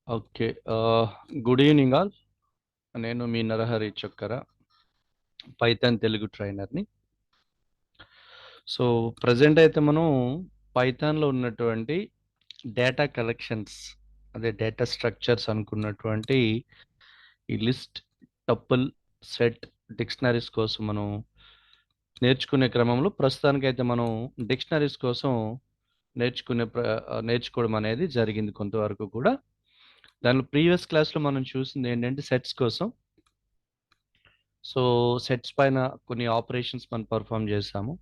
Okay. Good evening all. నేను మీ Narahari Chokkara, Python Telugu ట్రైనర్‌ని. సో, ప్రెజెంట్ అయితే మనం పైథాన్‌లో ఉన్నటువంటి డేటా కలెక్షన్స్, అదే డేటా స్ట్రక్చర్స్ అనుకున్నటువంటి ఈ లిస్ట్, టపుల్, సెట్, డిక్షనరీస్ కోసం మనం నేర్చుకునే క్రమంలో ప్రస్తుతానికైతే మనం డిక్షనరీస్ కోసం నేర్చుకోవడం అనేది జరిగింది కొంతవరకు కూడా. దానిలో ప్రీవియస్ క్లాస్‌లో మనం చూసింది ఏంటంటే సెట్స్ కోసం. సో, సెట్స్ పైన కొన్ని ఆపరేషన్స్ మనం పెర్ఫార్మ్ చేసాము.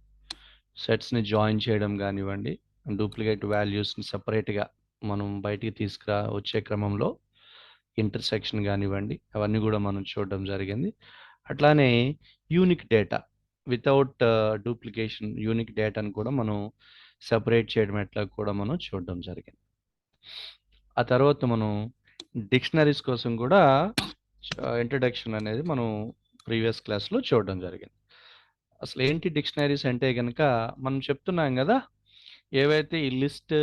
సెట్స్‌ని జాయిన్ చేయడం గానివ్వండి, డూప్లికేట్ వాల్యూస్‌ని సెపరేట్‌గా మనం బయటికి వచ్చే క్రమంలో ఇంటర్సెక్షన్ గానివ్వండి, అవన్నీ గూడా మనం చూడడం జరిగింది. అట్లానే unique data without duplication unique డేటాను కూడా మనం సెపరేట్ చేయడం ఎట్లా కూడా మనం చూడడం జరిగింది. ఆ తర్వాత మనం డిక్షనరీస్ కోసం కూడా ఇంట్రడక్షన్ అనేది మనం ప్రీవియస్ క్లాస్‌లో చూడడం జరిగింది. అసలేంటి డిక్షనరీస్ అంటే గనక మనం చెప్తున్నాం గదా! ఏవైతే ఈ లిస్ట్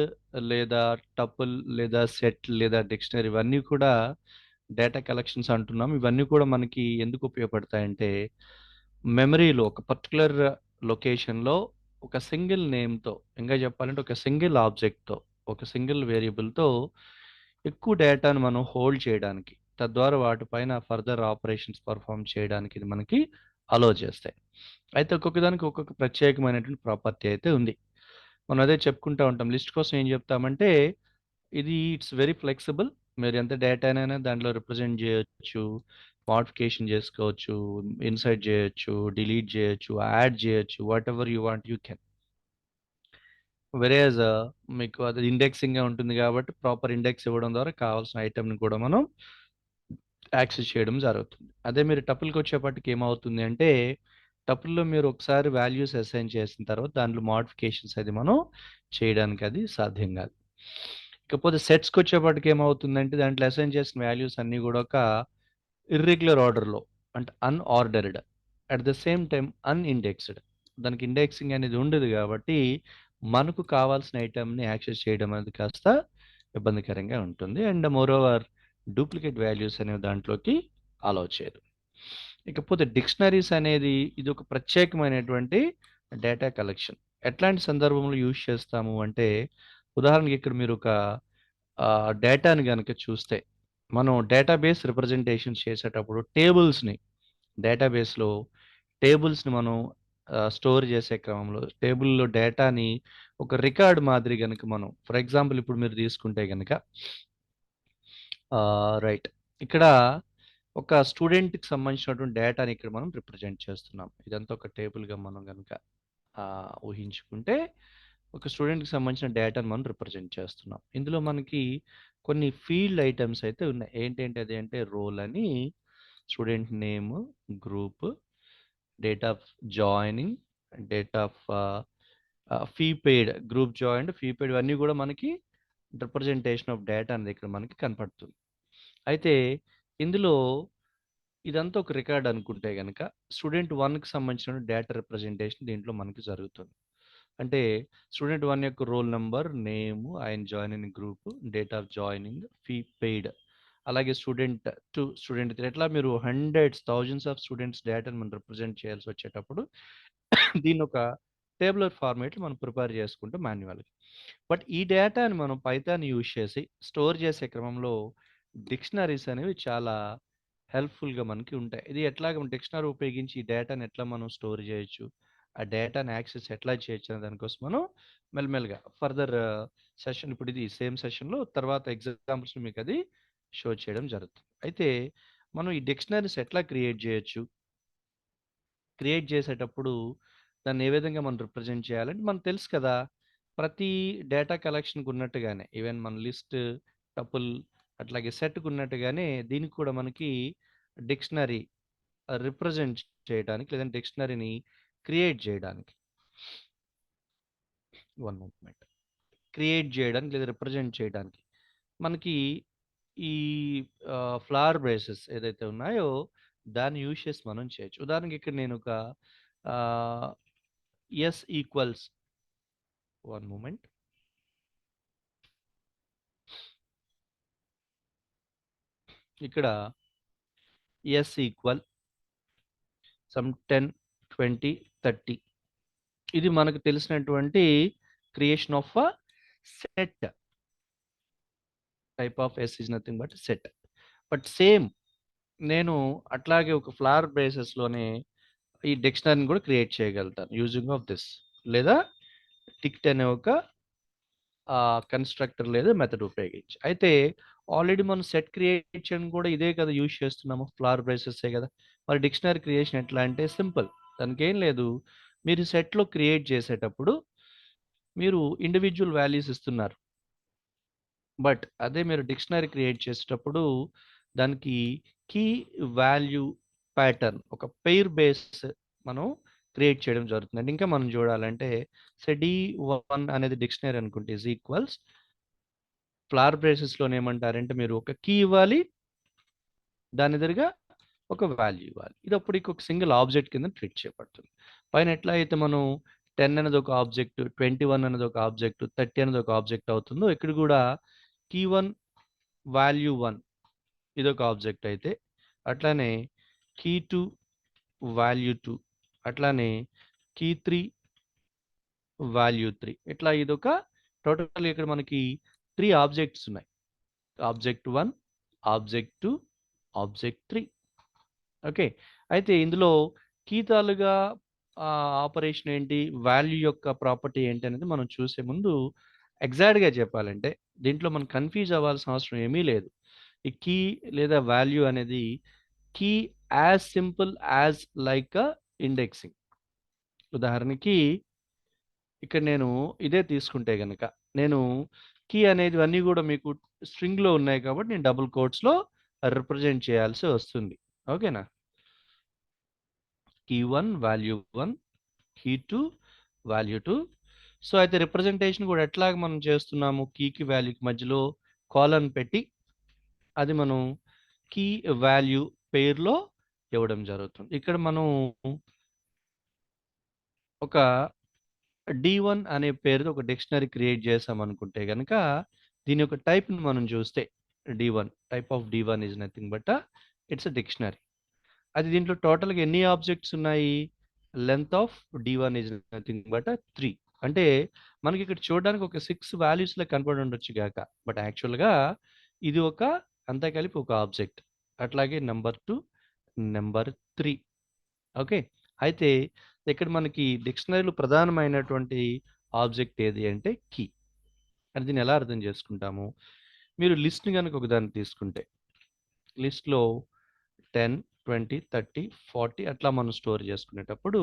లేదా టపుల్ లేదా సెట్ లేదా డిక్షనరీ ఇవన్నీ కూడా డేటా కలెక్షన్స్ అంటున్నాం. ఇవన్నీ కూడా మనకి ఎందుకు ఉపయోగపడతాయంటే, మెమరీలో ఒక పర్టిక్యులర్ లొకేషన్‌లో ఒక సింగిల్ నేమ్‌తో, ఇంకా చెప్పాలంటే ఒక సింగిల్ ఆబ్జెక్ట్‌తో, ఒక సింగిల్ వేరియబుల్‌తో ఎక్కువ డేటాను మనం హోల్డ్ చేయడానికి, తద్వారా వాటిపైన ఫర్దర్ ఆపరేషన్స్ పెర్ఫార్మ్ చేయడానికి ఇది మనకి అలో చేస్తాయి. అయితే ఒక్కొక్క దానికి ఒక్కొక్క ప్రత్యేకమైనటువంటి ప్రాపర్టీ అయితే ఉంది. మనం అదే చెప్పుకుంటా ఉంటాం. లిస్ట్ కోసం ఏం చెప్తామంటే, ఇది ఇట్స్ వెరీ ఫ్లెక్సిబుల్. మీరు ఎంత డేటానైనా దాంట్లో రిప్రజెంట్ చేయొచ్చు, మోడిఫికేషన్ చేసుకోవచ్చు, ఇన్సర్ట్ చేయొచ్చు, డిలీట్ చేయొచ్చు, యాడ్ చేయొచ్చు. Whatever you want you can. వెరేజ్ మీకు అది ఇండెక్సింగ్‌గా ఉంటుంది కాబట్టి ప్రాపర్ ఇండెక్స్ ఇవ్వడం ద్వారా కావాల్సిన ఐటెమ్‌ని కూడా మనం యాక్సెస్ చేయడం జరుగుతుంది. అదే మీరు టపుల్‌కొచ్చేపటికి ఏమవుతుంది అంటే, టపుల్‌లో మీరు ఒకసారి వాల్యూస్ అసైన్ చేసిన తర్వాత దాంట్లో మోడిఫికేషన్స్ అది మనం చేయడానికి అది సాధ్యం కాదు. ఇకపోతే సెట్స్‌కొచ్చేపటికి ఏమవుతుందంటే, దాంట్లో అసైన్ చేసిన వాల్యూస్ అన్నీ కూడా ఒక ఇర్రెగ్యులర్ ఆర్డర్‌లో, అంటే unordered, at the same time అన్‌ఇండెక్స్‌డ్. దానికి ఇండెక్సింగ్ అనేది ఉండదు కాబట్టి, మనకు కావాల్సిన ఐటెమ్‌ని యాక్సెస్ చేయడం అనేది కాస్త ఇబ్బందికరంగా ఉంటుంది. అండ్ మోరోవర్ డూప్లికేట్ వాల్యూస్ అనేవి దాంట్లోకి అలౌ చేయదు. ఇకపోతే డిక్షనరీస్ అనేది ఇది ఒక ప్రత్యేకమైనటువంటి డేటా కలెక్షన్. ఎట్లాంటి సందర్భంలో యూజ్ చేస్తాము అంటే, ఉదాహరణకి ఇక్కడ మీరు ఒక డేటాని గనక చూస్తే, మనం డేటాబేస్ రిప్రజెంటేషన్ చేసేటప్పుడు డేటాబేస్‌లో టేబుల్స్‌ని మనం స్టోర్ చేసే క్రమంలో టేబుల్‌లో డేటాని ఒక రికార్డ్ మాదిరి గనక మనం, ఫర్ ఎగ్జాంపుల్ ఇప్పుడు మీరు తీసుకుంటే గనక రైట్. ఇక్కడ ఒక స్టూడెంట్‌కి సంబంధించినటువంటి డేటాని ఇక్కడ మనం రిప్రజెంట్ చేస్తున్నాం. ఇదంతా ఒక టేబుల్‌గా మనం గనక ఊహించుకుంటే, ఒక స్టూడెంట్‌కి సంబంధించిన డేటాను మనం రిప్రజెంట్ చేస్తున్నాం. ఇందులో మనకి కొన్ని ఫీల్డ్ ఐటెమ్స్ అయితే ఉన్నాయి. ఏంటేంటి అది అంటే, రోల్ అని, student name, group, date of joining, date of fee paid, group joined, fee paid ఇవన్నీ కూడా మనకి రిప్రజెంటేషన్ ఆఫ్ డేటా అనేది ఇక్కడ మనకి కనపడుతుంది. అయితే ఇందులో ఇదంతా ఒక రికార్డ్ అనుకుంటే గనక, స్టూడెంట్ 1కి సంబంధించిన డేటా రిప్రజెంటేషన్ దీంట్లో మనకి జరుగుతుంది. అంటే స్టూడెంట్ 1 యొక్క రోల్ నంబర్, నేమ్, ఆయన జాయిన్ అయిన group, date of joining, fee paid. అలాగే స్టూడెంట్ 2, స్టూడెంట్ 3 ఇట్లా మీరు హండ్రెడ్స్, థౌసండ్స్ ఆఫ్ స్టూడెంట్స్ డేటాను మనం రిప్రజెంట్ చేయాల్సి వచ్చేటప్పుడు దీన్ని ఒక టేబులర్ ఫార్మాట్‌లో మనం ప్రిపేర్ చేసుకుంటాం మాన్యువల్‌గా. బట్ ఈ డేటాని మనం పైథాన్ యూజ్ చేసి స్టోర్ చేసే క్రమంలో డిక్షనరీస్ అనేవి చాలా హెల్ప్‌ఫుల్‌గా మనకి ఉంటాయి. ఇది ఎట్లాగా డిక్షనరీ ఉపయోగించి ఈ డేటాని ఎట్లా మనం స్టోర్ చేయొచ్చు, ఆ డేటాని యాక్సెస్ ఎట్లా చేయొచ్చు అనే దానికోసం మనం మెల్లమెల్లగా ఫర్దర్ సెషన్, ఇప్పుడు ఇది సేమ్ సెషన్‌లో తర్వాత ఎగ్జాంపుల్స్ మీకు అది షో చేయడం జరుగుతుంది. అయితే మనం ఈ డిక్షనరీస్ ఎట్లా క్రియేట్ చేయొచ్చు? క్రియేట్ చేసేటప్పుడు దాన్ని ఏ విధంగా మనం రిప్రజెంట్ చేయాలంటే మనకు తెలుసు కదా! ప్రతి డేటా కలెక్షన్‌కి ఉన్నట్టుగానే ఈవెన్ మన లిస్ట్, టపుల్ అట్లాగే సెట్‌కి ఉన్నట్టుగానే దీనికి కూడా మనకి డిక్షనరీ రిప్రజెంట్ చేయడానికి, లేదంటే డిక్షనరీని క్రియేట్ చేయడానికి, వన్ మూమెంట్, క్రియేట్ చేయడానికి లేదా రిప్రజెంట్ చేయడానికి మనకి ఈ ఫ్లవర్ బ్రేసెస్ ఏదైతే ఉన్నాయో దాన్ని యూజ్ చేసి మనం చేయొచ్చు. ఉదాహరణకి ఇక్కడ నేను ఒక ah, S equals, one moment, ఇక్కడ ఎస్ ఈక్వల్ సమ్ 10, 20, 30. ఇది మనకు తెలిసినటువంటి creation of a set. Type of S is nothing but set. But same నేను అట్లాగే ఒక ఫ్లవర్ బేసెస్లోనే ఈ డిక్షనరీని కూడా క్రియేట్ చేయగలుగుతాను యూజింగ్ ఆఫ్ దిస్, లేదా టిక్ట్ అనే ఒక కన్స్ట్రక్టర్ లేదా మెథడ్ ఉపయోగించి. అయితే ఆల్రెడీ మనం సెట్ క్రియేట్ చేయడం కూడా ఇదే కదా యూజ్ చేస్తున్నాము, ఫ్లవర్ బ్రేసెసే కదా. మరి డిక్షనరీ క్రియేషన్ ఎట్లా అంటే సింపుల్, దానికి ఏం లేదు. మీరు సెట్లో క్రియేట్ చేసేటప్పుడు మీరు ఇండివిజువల్ వాల్యూస్ ఇస్తున్నారు. బట్ అదే మీరు డిక్షనరీ క్రియేట్ చేసేటప్పుడు దానికి కీ వాల్యూ ప్యాటర్న్, ఒక పెయిర్ బేస్ మనం క్రియేట్ చేయడం జరుగుతుంది. ఇంకా మనం చూడాలంటే D1 అనేది డిక్షనరీ అనుకుంటే ఈజ్ ఈక్వల్స్ ఫ్లవర్ బ్రేసెస్లోనే ఏమంటారంటే మీరు ఒక కీ ఇవ్వాలి, దాని ఎదురుగా ఒక వాల్యూ ఇవ్వాలి. ఇది అప్పుడు ఒక సింగిల్ ఆబ్జెక్ట్ కింద ట్రీట్ చేయబడుతుంది. పైన ఎట్లా అయితే మనం 10 అనేది ఒక ఆబ్జెక్ట్, 21 అనేది ఒక ఆబ్జెక్ట్, 30 అనేది ఒక ఆబ్జెక్ట్ అవుతుందో, ఇక్కడ కూడా కీ 1 వాల్యూ 1 ఇదొక ఆబ్జెక్ట్ అయితే, అట్లానే కీ 2 వాల్యూ 2, అట్లానే కీ 3 వాల్యూ 3, ఇట్లా ఇదొక టోటల్ ఇక్కడ మనకి 3 ఆబ్జెక్ట్స్ ఉన్నాయి. Object 1, object 2, object 3. ఓకే. అయితే ఇందులో కీ తాలుగా ఆపరేషన్ ఏంటి, వాల్యూ యొక్క ప్రాపర్టీ ఏంటి అనేది మనం చూసే ముందు ఎగ్జాక్ట్గా చెప్పాలంటే దీంట్లో మనం కన్ఫ్యూజ్ అవ్వాల్సిన అవసరం ఏమీ లేదు. ఈ కీ లేదా వాల్యూ అనేది key as simple as like indexing. ఉదాహరణకి ఇక్కడ నేను ఇదే తీసుకుంటే గనక, నేను కీ అనేది అన్నీ కూడా మీకు స్ట్రింగ్లో ఉన్నాయి కాబట్టి నేను డబుల్ కోట్స్లో రిప్రజెంట్ చేయాల్సి వస్తుంది. ఓకేనా. Key 1 value 1, key 2 value 2. So అయితే రిప్రజెంటేషన్ కూడా ఎట్లాగ మనం చేస్తున్నాము, కీకి వాల్యూకి మధ్యలో కాలన్ పెట్టి అది మనం కీ వాల్యూ పేర్లో ఇవ్వడం జరుగుతుంది. ఇక్కడ మనం ఒక D1 అనే పేరుతో ఒక డిక్షనరీ క్రియేట్ చేసామనుకుంటే గనక, దీని యొక్క టైప్‌ని మనం చూస్తే D1, type of D1 is nothing but it's a dictionary. అది దీంట్లో టోటల్‌గా ఎన్ని ఆబ్జెక్ట్స్ ఉన్నాయి? Length of D1 is nothing but 3. అంటే మనకి ఇక్కడ చూడడానికి ఒక 6 వాల్యూస్‌లా కనపడి ఉండొచ్చు గాక, బట్ యాక్చువల్‌గా ఇది ఒక అంతా కలిపి ఒక ఆబ్జెక్ట్. అట్లాగే నంబర్ 2, నంబర్ 3. ఓకే. అయితే ఇక్కడ మనకి డిక్షనరీలో ప్రధానమైనటువంటి ఆబ్జెక్ట్ ఏది అంటే కీ. అంటే దీన్ని ఎలా అర్థం చేసుకుంటాము? మీరు లిస్ట్‌ని గనుక ఒకదాన్ని తీసుకుంటే, లిస్ట్‌లో 10, 20, 30, 40 అట్లా మనం స్టోర్ చేసుకునేటప్పుడు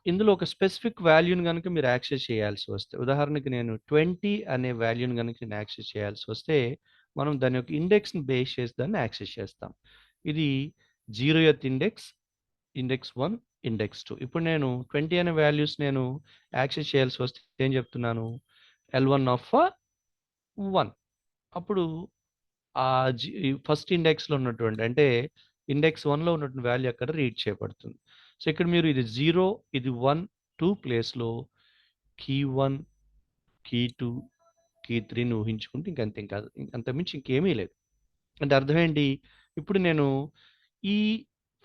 ఇందులో ఒక స్పెసిఫిక్ వాల్యూని గనుక మీరు యాక్సెస్ చేయాల్సి వస్తే, ఉదాహరణకి నేను 20 అనే వాల్యూని గనుక నేను యాక్సెస్ చేయాల్సి వస్తే, మనం దాని యొక్క ఇండెక్స్‌ని బేస్ చేసి దాన్ని యాక్సెస్ చేస్తాం. ఇది 0th ఇండెక్స్, ఇండెక్స్ 1, ఇండెక్స్ 2. ఇప్పుడు నేను 20 అనే వాల్యూస్ నేను యాక్సెస్ చేయాల్సి వస్తే ఏం చెప్తున్నాను? L1 of 1. అప్పుడు ఆ ఫస్ట్ ఇండెక్స్‌లో ఉన్నటువంటి, అంటే ఇండెక్స్ 1లో ఉన్నటువంటి వాల్యూ అక్కడ రీడ్ చేయబడుతుంది. సో ఇక్కడ మీరు ఇది 0, ఇది 1, 2 ప్లేస్‌లో కీ 1, కీ 2, కీ 3ని ఊహించుకుంటే ఇంకంతే, ఇంకా అంతకుమించి ఇంకేమీ లేదు. అంటే అర్థం ఏంటి? ఇప్పుడు నేను ఈ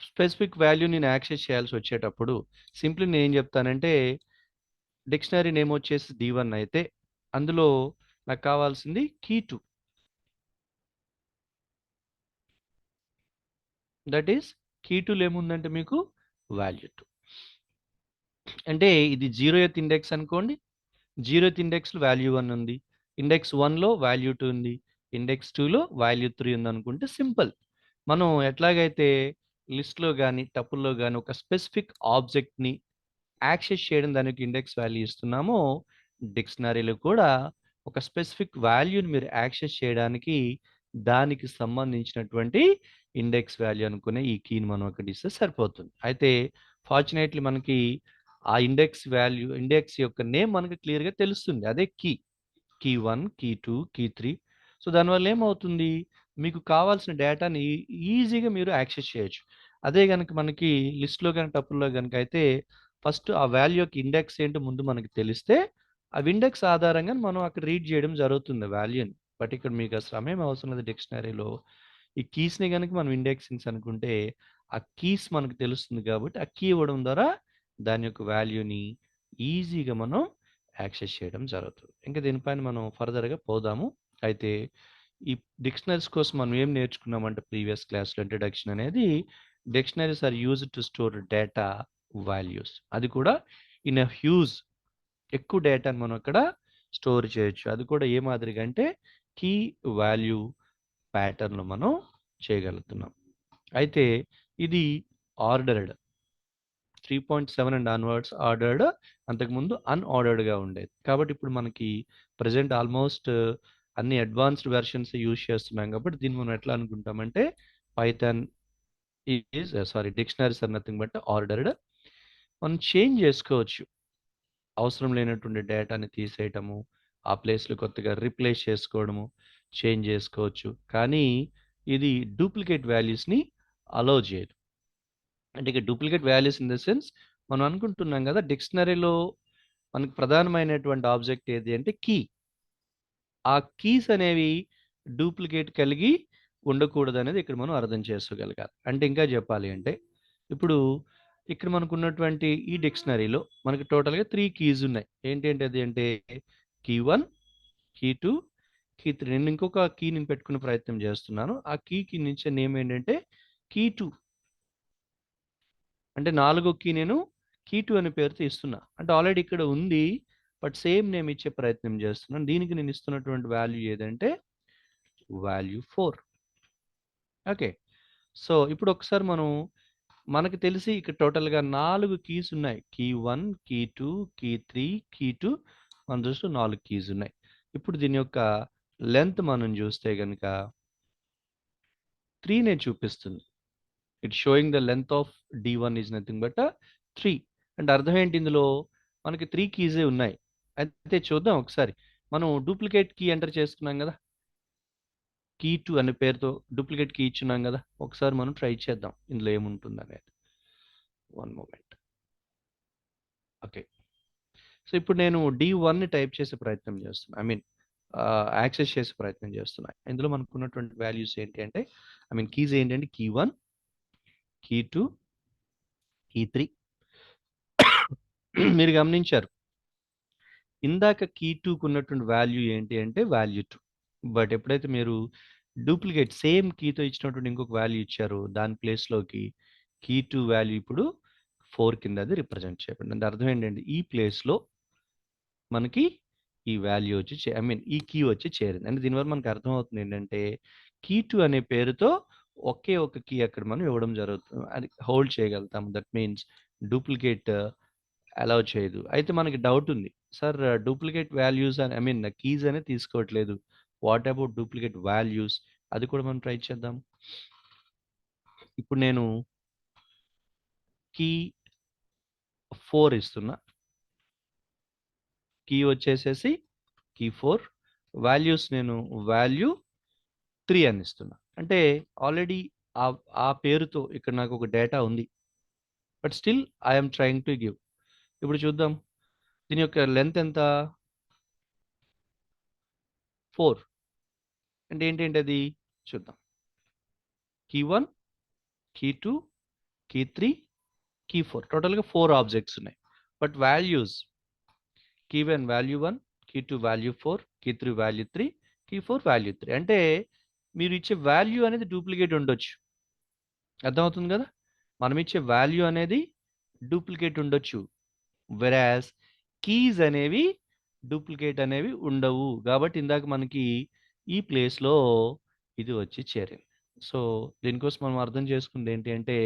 స్పెసిఫిక్ వాల్యూని నేను యాక్సెస్ చేయాల్సి వచ్చేటప్పుడు సింప్లీ నేనేం చెప్తానంటే, డిక్షనరీ నేమ్ వచ్చేసి D1 అయితే అందులో నాకు కావాల్సింది కీ 2. దట్ ఈస్ కీ 2లో ఏముందంటే మీకు వాల్యూ 2. అంటే ఇది 0th ఇండెక్స్ అనుకోండి. 0th ఇండెక్స్‌లో వాల్యూ 1 ఉంది. ఇండెక్స్ 1లో వాల్యూ 2 ఉంది. ఇండెక్స్ 2లో వాల్యూ 3 ఉందనుకుంటే సింపుల్. మనం ఎట్లాగైతే లిస్ట్‌లో గాని, టపుల్‌లో గాని ఒక స్పెసిఫిక్ ఆబ్జెక్ట్‌ని యాక్సెస్ చేయడం దానికి ఇండెక్స్ వాల్యూ ఇస్తున్నామో, డిక్షనరీలో కూడా ఒక స్పెసిఫిక్ వాల్యూని మీరు యాక్సెస్ చేయడానికి దానికి సంబంధించినటువంటి ఇండెక్స్ వాల్యూ అనుకునే ఈ కీని మనం అక్కడ ఇస్తే సరిపోతుంది. అయితే ఫార్చునేట్‌లీ మనకి ఆ ఇండెక్స్ వాల్యూ, ఇండెక్స్ యొక్క నేమ్ మనకు క్లియర్‌గా తెలుస్తుంది. అదే key. Key 1, key 2, key 3. So దానివల్ల ఏమవుతుంది? మీకు కావాల్సిన డేటాని ఈజీగా మీరు యాక్సెస్ చేయొచ్చు. అదే గనుక మనకి లిస్ట్‌లో గాని, టపుల్‌లో గనుక అయితే ఫస్ట్ ఆ వాల్యూ యొక్క ఇండెక్స్ ఏంటో ముందు మనకు తెలిస్తే, ఆ ఇండెక్స్ ఆధారంగా మనం అక్కడ రీడ్ చేయడం జరుగుతుంది వాల్యూని. బట్ ఇక్కడ మీకు ఆ సమయం అవసరం లేదు డిక్షనరీలో. ఈ కీస్‌ని గనుక మనం ఇండెక్సింగ్స్ అనుకుంటే, ఆ కీస్ మనకు తెలుస్తుంది కాబట్టి, ఆ కీ ఇవ్వడం ద్వారా దాని యొక్క వాల్యూని ఈజీగా మనం యాక్సెస్ చేయడం జరుగుతుంది. ఇంకా దీనిపైన మనం ఫర్దర్‌గా పోదాము. అయితే ఈ డిక్షనరీస్ కోసం మనం ఏం నేర్చుకున్నామంటే ప్రీవియస్ క్లాస్‌లో ఇంట్రడక్షన్ అనేది, dictionaries are used to store data values. అది కూడా ఇన్ ఎ హ్యూజ్ ఎక్కువ డేటాను మనం అక్కడ స్టోర్ చేయొచ్చు. అది కూడా ఏ మాదిరిగా అంటే కీ వాల్యూ ప్యాటర్న్‌లో మనం చేయగలుగుతున్నాం. అయితే ఇది ఆర్డర్డ్ 3.7 అండ్ ఆన్వర్డ్స్ ఆర్డర్డ్. అంతకుముందు అన్‌ఆర్డర్డ్‌గా ఉండేది. కాబట్టి ఇప్పుడు మనకి ప్రెజెంట్ ఆల్మోస్ట్ అన్ని అడ్వాన్స్డ్ వెర్షన్స్ యూజ్ చేస్తున్నాం కాబట్టి దీన్ని మనం ఎట్లా అనుకుంటామంటే Python dictionaries are nothing but ordered. మనం చేంజ్ చేసుకోవచ్చు. అవసరం లేనటువంటి డేటాని తీసేయటము, ఆ ప్లేస్‌లో కొత్తగా రీప్లేస్ చేసుకోవడము, చేంజ్ చేసుకోవచ్చు. కానీ ఇది డూప్లికేట్ వాల్యూస్‌ని అలౌ చేయదు. అంటే ఇక duplicate values in the sense మనం అనుకుంటున్నాం గదా! డిక్షనరీలో మనకు ప్రధానమైనటువంటి ఆబ్జెక్ట్ ఏది అంటే కీ. ఆ కీస్ అనేవి డూప్లికేట్ కలిగి ఉండకూడదనేది ఇక్కడ మనం అర్థం చేసుకోగలగాలి. అంటే ఇంకా చెప్పాలి అంటే, ఇప్పుడు ఇక్కడ మనకున్నటువంటి ఈ డిక్షనరీలో మనకు టోటల్‌గా 3 కీస్ ఉన్నాయి. ఏంటేంటది అంటే కీ 1, కీ 2, కీ 3. నేను ఇంకొక కీని పెట్టుకునే ప్రయత్నం చేస్తున్నాను. ఆ కీకి ఇచ్చే నేమ్ ఏంటంటే కీ 2. అంటే నాలుగో కీ నేను కీ 2 అనే పేరుతో ఇస్తున్నా. అంటే ఆల్రెడీ ఇక్కడ ఉంది. బట్ సేమ్ నేమ్ ఇచ్చే ప్రయత్నం చేస్తున్నాను. దీనికి నేను ఇస్తున్నటువంటి వాల్యూ ఏదంటే వాల్యూ 4. ఓకే. సో, ఇప్పుడు ఒకసారి మనకు తెలిసి ఇక్కడ టోటల్‌గా 4 కీస్ ఉన్నాయి. కీ 1, కీ 2, కీ 3, కీ 2 మన దృష్టిలో 4 కీస్ ఉన్నాయి. ఇప్పుడు దీని యొక్క లెంత్ మనం చూస్తే గనుక 3 చూపిస్తుంది. It's showing the length of D1 is nothing but 3. అంటే అర్థం ఏంటి ఇందులో? మనకి 3 కీసే ఉన్నాయి. అయితే చూద్దాం ఒకసారి. మనం డూప్లికేట్ కీ ఎంటర్ చేసుకున్నాం గదా! కీ 2 అనే పేరుతో డూప్లికేట్ కీ ఇచ్చున్నాం గదా! ఒకసారి మనం ట్రై చేద్దాం. ఇందులో ఏముంటుందనేది. One moment. ఓకే. సో, ఇప్పుడు నేను D1ని టైప్ చేసే ప్రయత్నం చేస్తున్నా. యాక్సెస్ చేసే ప్రయత్నం చేస్తున్నా. ఇందులో మనకున్నటువంటి వాల్యూస్ ఏంటి అంటే కీస్ ఏంటంటే కీ 1, కీ 2, కీ 3. మీరు గమనించారు. ఇందాక కీ 2కి ఉన్నటువంటి వాల్యూ ఏంటి అంటే వాల్యూ 2. బట్ ఎప్పుడైతే మీరు డూప్లికేట్ సేమ్ కీతో ఇచ్చినటువంటి ఇంకొక వాల్యూ ఇచ్చారో దాని ప్లేస్‌లోకి కీ 2 వాల్యూ ఇప్పుడు 4 కింద అది రిప్రజెంట్ చేయబడింది. అంటే అర్థం ఏంటంటే ఈ ప్లేస్‌లో మనకి ఈ వాల్యూ వచ్చి ఈ కీ వచ్చి చేరింది. అంటే దీనివల్ల మనకు అర్థమవుతుంది ఏంటంటే కీ 2 అనే పేరుతో ఒకే ఒక కీ అక్కడ మనం ఇవ్వడం జరుగుతుంది. అది హోల్డ్ చేయగలుగుతాం. దట్ మీన్స్ డూప్లికేట్ అలౌ చేయదు. అయితే మనకి డౌట్ ఉంది. సార్ డూప్లికేట్ వాల్యూస్ కీస్ అనేది తీసుకోవట్లేదు. What about duplicate values? అది కూడా మనం ట్రై చేద్దాం. ఇప్పుడు నేను కీ 4 ఇస్తున్నా. కీ వచ్చేసేసి కీ 4. వాల్యూస్ నేను వాల్యూ 3 అని ఇస్తున్నా. అంటే ఆల్రెడీ ఆ పేరుతో ఇక్కడ నాకు ఒక డేటా ఉంది. But still I am trying to give. ఇప్పుడు చూద్దాం. దీని యొక్క లెంత్ ఎంత? 4. అంటే ఏంటేంటది? చూద్దాం. Key 1, key 2, key 3, key 4. టోటల్‌గా 4 ఆబ్జెక్ట్స్ ఉన్నాయి. But values key 1 value 1, key 2 value 4, key 3 value 3, key 4 value 3. అంటే మీరు ఇచ్చే వాల్యూ అనేది డూప్లికేట్ ఉండొచ్చు. అర్థమవుతుంది గదా! మనం ఇచ్చే వాల్యూ అనేది డూప్లికేట్ ఉండొచ్చు. వెరాస్ కీస్ అనేవి డూప్లికేట్ అనేవి ఉండవు. కాబట్టి ఇందాక మనకి ఈ ప్లేస్‌లో ఇది వచ్చి చేరింది. సో, దీనికోసం మనం అర్థం చేసుకుంది ఏంటి అంటే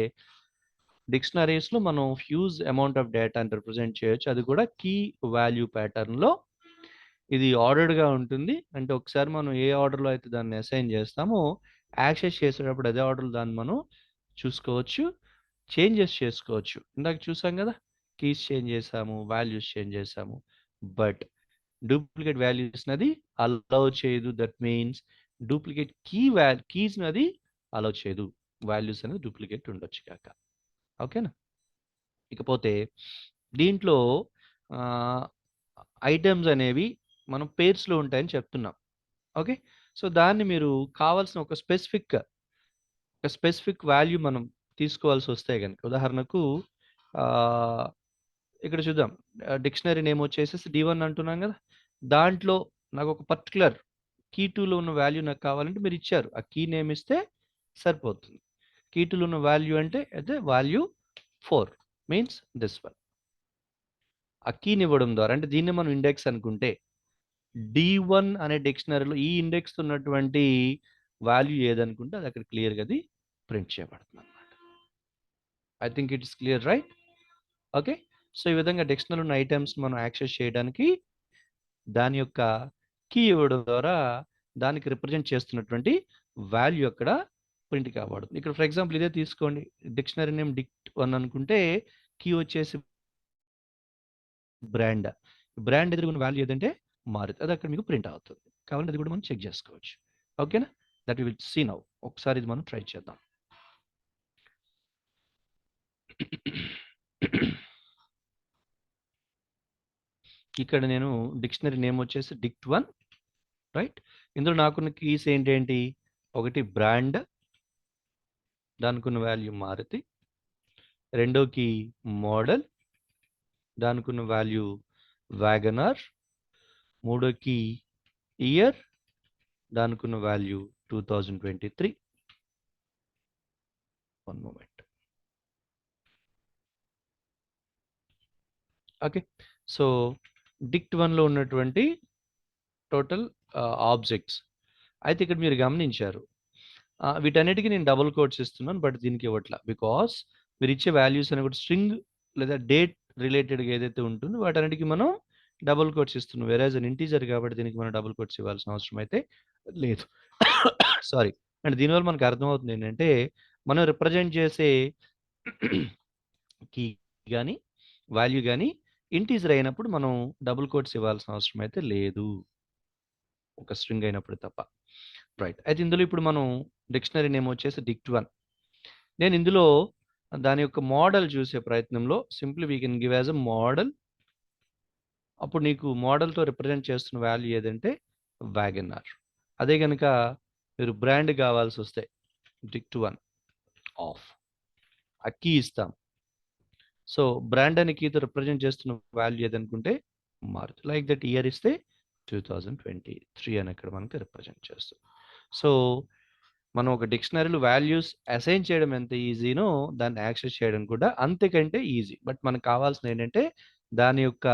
డిక్షనరీస్‌లో మనం హ్యూజ్ అమౌంట్ ఆఫ్ డేటాని రిప్రజెంట్ చేయొచ్చు. అది కూడా కీ వాల్యూ ప్యాటర్న్‌లో ఇది ఆర్డర్డ్‌గా ఉంటుంది. అంటే ఒకసారి మనం ఏ ఆర్డర్‌లో అయితే దాన్ని అసైన్ చేస్తామో యాక్సెస్ చేసేటప్పుడు అదే ఆర్డర్‌లో దాన్ని మనం చూసుకోవచ్చు. చేంజెస్ చేసుకోవచ్చు. ఇందాక చూసాం గదా! కీస్ చేంజ్ చేసాము, వాల్యూస్ చేంజ్ చేసాము. బట్ డూప్లికేట్ వాల్యూస్‌నది అలౌ చేయదు. దట్ మీన్స్ డూప్లికేట్ కీస్‌నది అలౌ చేయదు. వాల్యూస్ అనేది డూప్లికేట్ ఉండొచ్చు గాక. ఓకేనా? ఇకపోతే దీంట్లో ఆహ్, ఐటెమ్స్ అనేవి మనం పెయిర్స్‌లో ఉంటాయని చెప్తున్నాం. ఓకే. సో దాన్ని మీరు కావాల్సిన ఒక స్పెసిఫిక్ వాల్యూ మనం తీసుకోవాల్సి వస్తే కనుక ఉదాహరణకు ఆ, ఇక్కడ చూద్దాం. డిక్షనరీ నేమ్ వచ్చేసేసి D1 అంటున్నాం కదా. దాంట్లో నాకు ఒక పర్టికులర్ కీ టూలో ఉన్న వాల్యూ నాకు కావాలంటే మీరు ఇచ్చారు. ఆ కీ నేమ్ ఇస్తే సరిపోతుంది. కీ టూలో ఉన్న వాల్యూ అంటే అయితే వాల్యూ 4 మీన్స్ దిస్ వన్. ఆ కీని ఇవ్వడం ద్వారా అంటే దీన్ని మనం ఇండెక్స్ అనుకుంటే D1 అనే డిక్షనరీలో ఈ ఇండెక్స్ ఉన్నటువంటి వాల్యూ ఏదనుకుంటే అది అక్కడ క్లియర్గా అది ప్రింట్ చేయబడుతుంది అనమాట. I think it is clear, right? Okay. So ఈ విధంగా డిక్షనరీలో ఉన్న ఐటమ్స్ మనం యాక్సెస్ చేయడానికి దాని యొక్క కీ ఇవ్వడం ద్వారా దానికి రిప్రజెంట్ చేస్తున్నటువంటి వాల్యూ అక్కడ ప్రింట్ కాబడుతుంది. ఇక్కడ ఫర్ ఎగ్జాంపుల్ ఇదే తీసుకోండి. డిక్షనరీ నేమ్ dict1 అనుకుంటే కీ వచ్చేసి బ్రాండ్. బ్రాండ్ ఎదురుగున్న వాల్యూ ఏదంటే మారుతి. అది అక్కడ మీకు ప్రింట్ అవుతుంది. కావాలంటే అది కూడా మనం చెక్ చేసుకోవచ్చు. ఓకేనా? That we will see now. ఒకసారి ఇది మనం ట్రై చేద్దాం. ఇక్కడ నేను డిక్షనరీ నేమ్ వచ్చేసి dict1, రైట్? ఇందులో నాకున్న కీస్ ఏంటేంటి? ఒకటి బ్రాండ్, దానికున్న వాల్యూ మారుతి. రెండో కీ మోడల్, దానికున్న వాల్యూ వ్యాగనార్. మూడో కీ ఇయర్, దానికున్న value 2023. One moment. Okay. So dict1లో ఉన్నటువంటి టోటల్ ఆబ్జెక్ట్స్ అయితే ఇక్కడ మీరు గమనించారు. వీటన్నిటికీ నేను డబుల్ కోట్స్ ఇస్తున్నాను. బట్ దీనికి ఇవ్వట్ల. బికాస్ మీరు ఇచ్చే వాల్యూస్ అని కూడా స్ట్రింగ్ లేదా డేట్ రిలేటెడ్గా ఏదైతే ఉంటుందో వాటన్నిటికీ మనం డబుల్ కోట్స్ ఇస్తున్నాం. వేరేజ్ అన్ ఇంటీజర్ కాబట్టి దీనికి మనం డబుల్ కోట్స్ ఇవ్వాల్సిన అవసరం అయితే లేదు. సారీ. అండ్ దీనివల్ల మనకు అర్థమవుతుంది ఏంటంటే మనం రిప్రజెంట్ చేసే కీ కానీ వాల్యూ కానీ ఇంటీజర్ అయినప్పుడు మనం డబుల్ కోట్స్ ఇవ్వాల్సిన అవసరం అయితే లేదు. ఒక స్ట్రింగ్ అయినప్పుడు తప్ప. రైట్. అయితే ఇందులో ఇప్పుడు మనం డిక్షనరీ నేమ్ వచ్చేసి dict1. నేను ఇందులో దాని యొక్క మోడల్ చూసే ప్రయత్నంలో simply we can give as a model. అప్పుడు నీకు మోడల్తో రిప్రజెంట్ చేస్తున్న వాల్యూ ఏదంటే వ్యాగనార్. అదే కనుక మీరు బ్రాండ్ కావాల్సి వస్తే dict1 ఆఫ్ ఆ కీ ఇస్తాం. సో బ్రాండ్ అనే కీతో రిప్రజెంట్ చేస్తున్న వాల్యూ ఏదనుకుంటే మారుతి. లైక్ దట్ ఇయర్ ఇస్తే 2023 అని ఇక్కడ మనకి రిప్రజెంట్ చేస్తుంది. సో మనం ఒక డిక్షనరీలో వాల్యూస్ అసైన్ చేయడం ఎంత ఈజీనో దాన్ని యాక్సెస్ చేయడం కూడా అంతకంటే ఈజీ. బట్ మనకు కావాల్సింది ఏంటంటే దాని యొక్క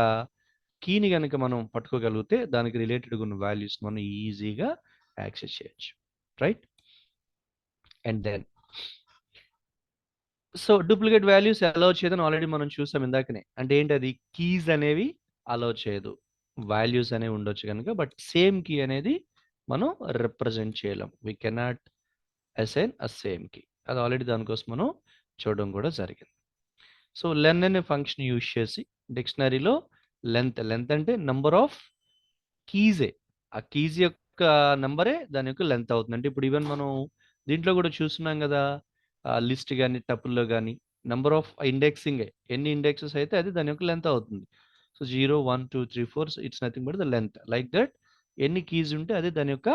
కీని గనుక మనం పట్టుకోగలిగితే దానికి రిలేటెడ్గా ఉన్న వాల్యూస్ మనం ఈజీగా యాక్సెస్ చేయొచ్చు, right? And then so duplicate values allow చేయదని ఆల్రెడీ మనం చూసాం ఇందాకనే. అంటే ఏంటి అది? కీస్ అనేవి అలౌ చేయదు. వాల్యూస్ అనేవి ఉండొచ్చు కనుక బట్ సేమ్ కీ అనేది మనం రిప్రజెంట్ చేయలేం. We cannot assign a same key. అది ఆల్రెడీ దానికోసం మనం చూడడం కూడా జరిగింది. సో లెన్ అనే ఫంక్షన్ యూజ్ చేసి డిక్షనరీలో లెంత్ అంటే నంబర్ ఆఫ్ కీజే. ఆ కీజ్ యొక్క నంబరే దాని యొక్క లెంత్ అవుతుంది. అంటే ఇప్పుడు ఈవెన్ మనం దీంట్లో కూడా చూస్తున్నాం కదా. లిస్ట్ కానీ టపుల్లో కానీ నంబర్ ఆఫ్ ఇండెక్సింగ్ ఎన్ని ఇండెక్సెస్ అయితే అది దాని యొక్క లెంత్ అవుతుంది. So 0 1 2 3 4 it's nothing but the length. Like that ఎన్ని కీస్ ఉంటే అది దాని యొక్క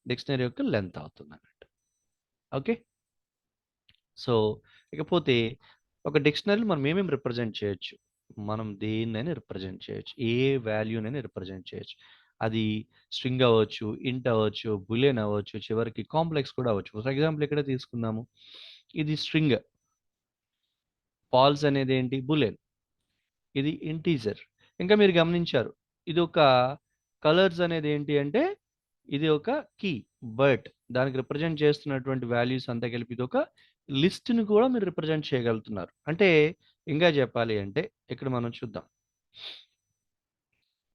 డిక్షనరీ యొక్క లెంత్ అవుతుంది అన్నట్టు. ఓకే. సో ఇకపోతే ఒక డిక్షనరీలో మనం ఏమేమి రిప్రజెంట్ చేయొచ్చు? మనం దేన్నైనా రిప్రజెంట్ చేయొచ్చు. ఏ వాల్యూనైనా రిప్రజెంట్ చేయొచ్చు. అది స్ట్రింగ్ అవ్వచ్చు, ఇంట్ అవ్వచ్చు, బులియన్ అవ్వచ్చు, చివరికి కాంప్లెక్స్ కూడా అవ్వచ్చు. ఫర్ ఎగ్జాంపుల్ ఇక్కడ తీసుకుందాము. ఇది స్ట్రింగ్. ఫాల్స్ అనేది ఏంటి? బులియన్. ఇది ఇంటీజర్. ఇంకా మీరు గమనించారు. ఇది ఒక కలర్స్ అనేది ఏంటి అంటే ఇది ఒక కీ. బట్ దానికి రిప్రజెంట్ చేస్తున్నటువంటి వాల్యూస్ అంతా కలిపి ఇది ఒక లిస్ట్‌ని కూడా మీరు రిప్రజెంట్ చేయగలుగుతున్నారు. అంటే ఇంకా చెప్పాలి అంటే ఇక్కడ మనం చూద్దాం.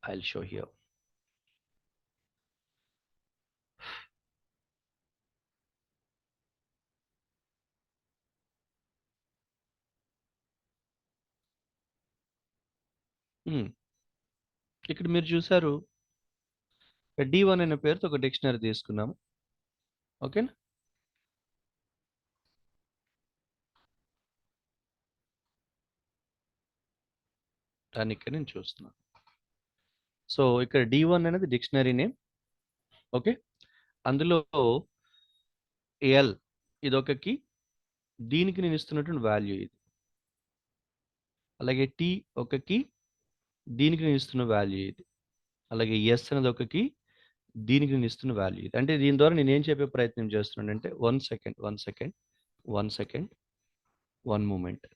I will show here. ఇక్కడ మీరు చూసారు. D1 అనే పేరుతో ఒక డిక్షనరీ తీసుకున్నాము. ఓకేనా? దాన్ని ఇక్కడ నేను చూస్తున్నాను. సో ఇక్కడ D1 అనేది డిక్షనరీ నేమ్. ఓకే. అందులో ఎల్ ఇదొక కీ, దీనికి నేను ఇస్తున్నటువంటి వాల్యూ ఇది. అలాగే టీ ఒక కీ, దీనికి నేను ఇస్తున్న వాల్యూ ఇది. అలాగే ఎస్ అనేది ఒక కీ, దీనికి నేను ఇస్తున్న వాల్యూ ఇది. అంటే దీని ద్వారా నేను ఏం చెప్పే ప్రయత్నం చేస్తున్నానంటే 1 second, 1 second, 1 second, 1 moment.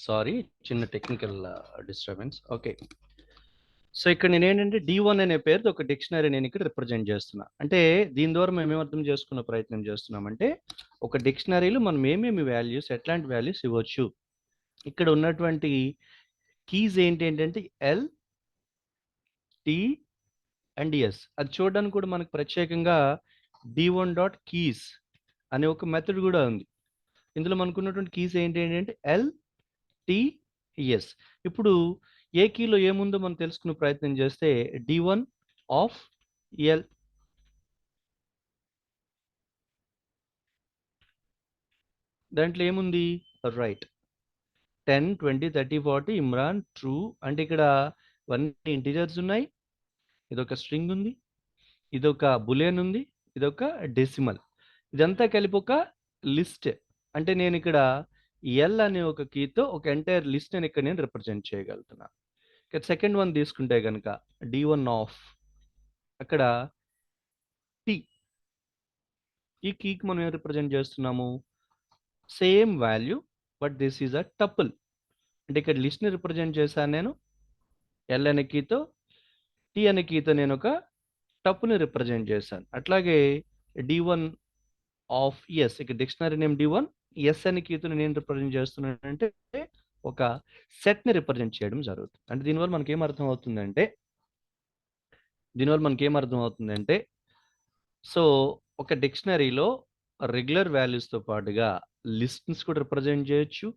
Sorry, చిన్న టెక్నికల్ డిస్టర్బెన్స్. ఓకే. సో ఇక్కడ నేను ఏంటంటే D1 అనే పేరుతో ఒక డిక్షనరీ నేను ఇక్కడ రిప్రజెంట్ చేస్తున్నా. అంటే దీని ద్వారా మేము ఏం అర్థం చేసుకునే ప్రయత్నం చేస్తున్నామంటే ఒక డిక్షనరీలో మనం ఏమేమి వాల్యూస్, ఎట్లాంటి వాల్యూస్ ఇవ్వచ్చు. ఇక్కడ ఉన్నటువంటి కీస్ ఏంటంటే ఎల్, టీ అండ్ ఎస్. అది చూడడానికి కూడా మనకు ప్రత్యేకంగా D1 డాట్ కీస్ అనే ఒక మెథడ్ కూడా ఉంది. ఇందులో మనకు ఉన్నటువంటి కీస్ ఏంటంటే ఎల్, టీ, ఎస్. ఇప్పుడు ఏ కీలో ఏముందో మనం తెలుసుకునే ప్రయత్నం చేస్తే D1 ఆఫ్ ఎల్, దాంట్లో ఏముంది? Right, 10, 20, 30, 40 Imran true. అంటే ఇక్కడ అన్ని ఇంటీజర్స్ ఉన్నాయి, ఇదొక స్ట్రింగ్ ఉంది, ఇదొక బులియన్ ఉంది, ఇదొక డెసిమల్. ఇదంతా కలిపి ఒక లిస్ట్. అంటే నేను ఇక్కడ ఎల్ అనే ఒక కీతో ఒక ఎంటైర్ లిస్ట్ అని ఇక్కడ నేను రిప్రజెంట్ చేయగలుగుతున్నా. ఇక్కడ సెకండ్ వన్ తీసుకుంటే కనుక D1 ఆఫ్, అక్కడ టీ, ఈ కీకి మనం ఏం రిప్రజెంట్ చేస్తున్నాము? Same value, but this is a tuple. అంటే ఇక్కడ లిస్ట్ని రిప్రజెంట్ చేశాను నేను ఎల్ అనే కీతో, టీ అనే కీతో నేను ఒక టపుల్ని రిప్రజెంట్ చేశాను. అట్లాగే D1 ఆఫ్ ఎస్, ఇక్కడ డిక్షనరీ నేమ్ D1, ఎస్ అనే కీతో నేను రిప్రజెంట్ చేస్తున్నానంటే ఒక సెట్ని రిప్రజెంట్ చేయడం జరుగుతుంది. అంటే దీనివల్ల మనకి ఏం అర్థం అవుతుందంటే సో ఒక డిక్షనరీలో రెగ్యులర్ వాల్యూస్తో పాటుగా లిస్ట్స్ కూడా రిప్రజెంట్ చేయొచ్చు,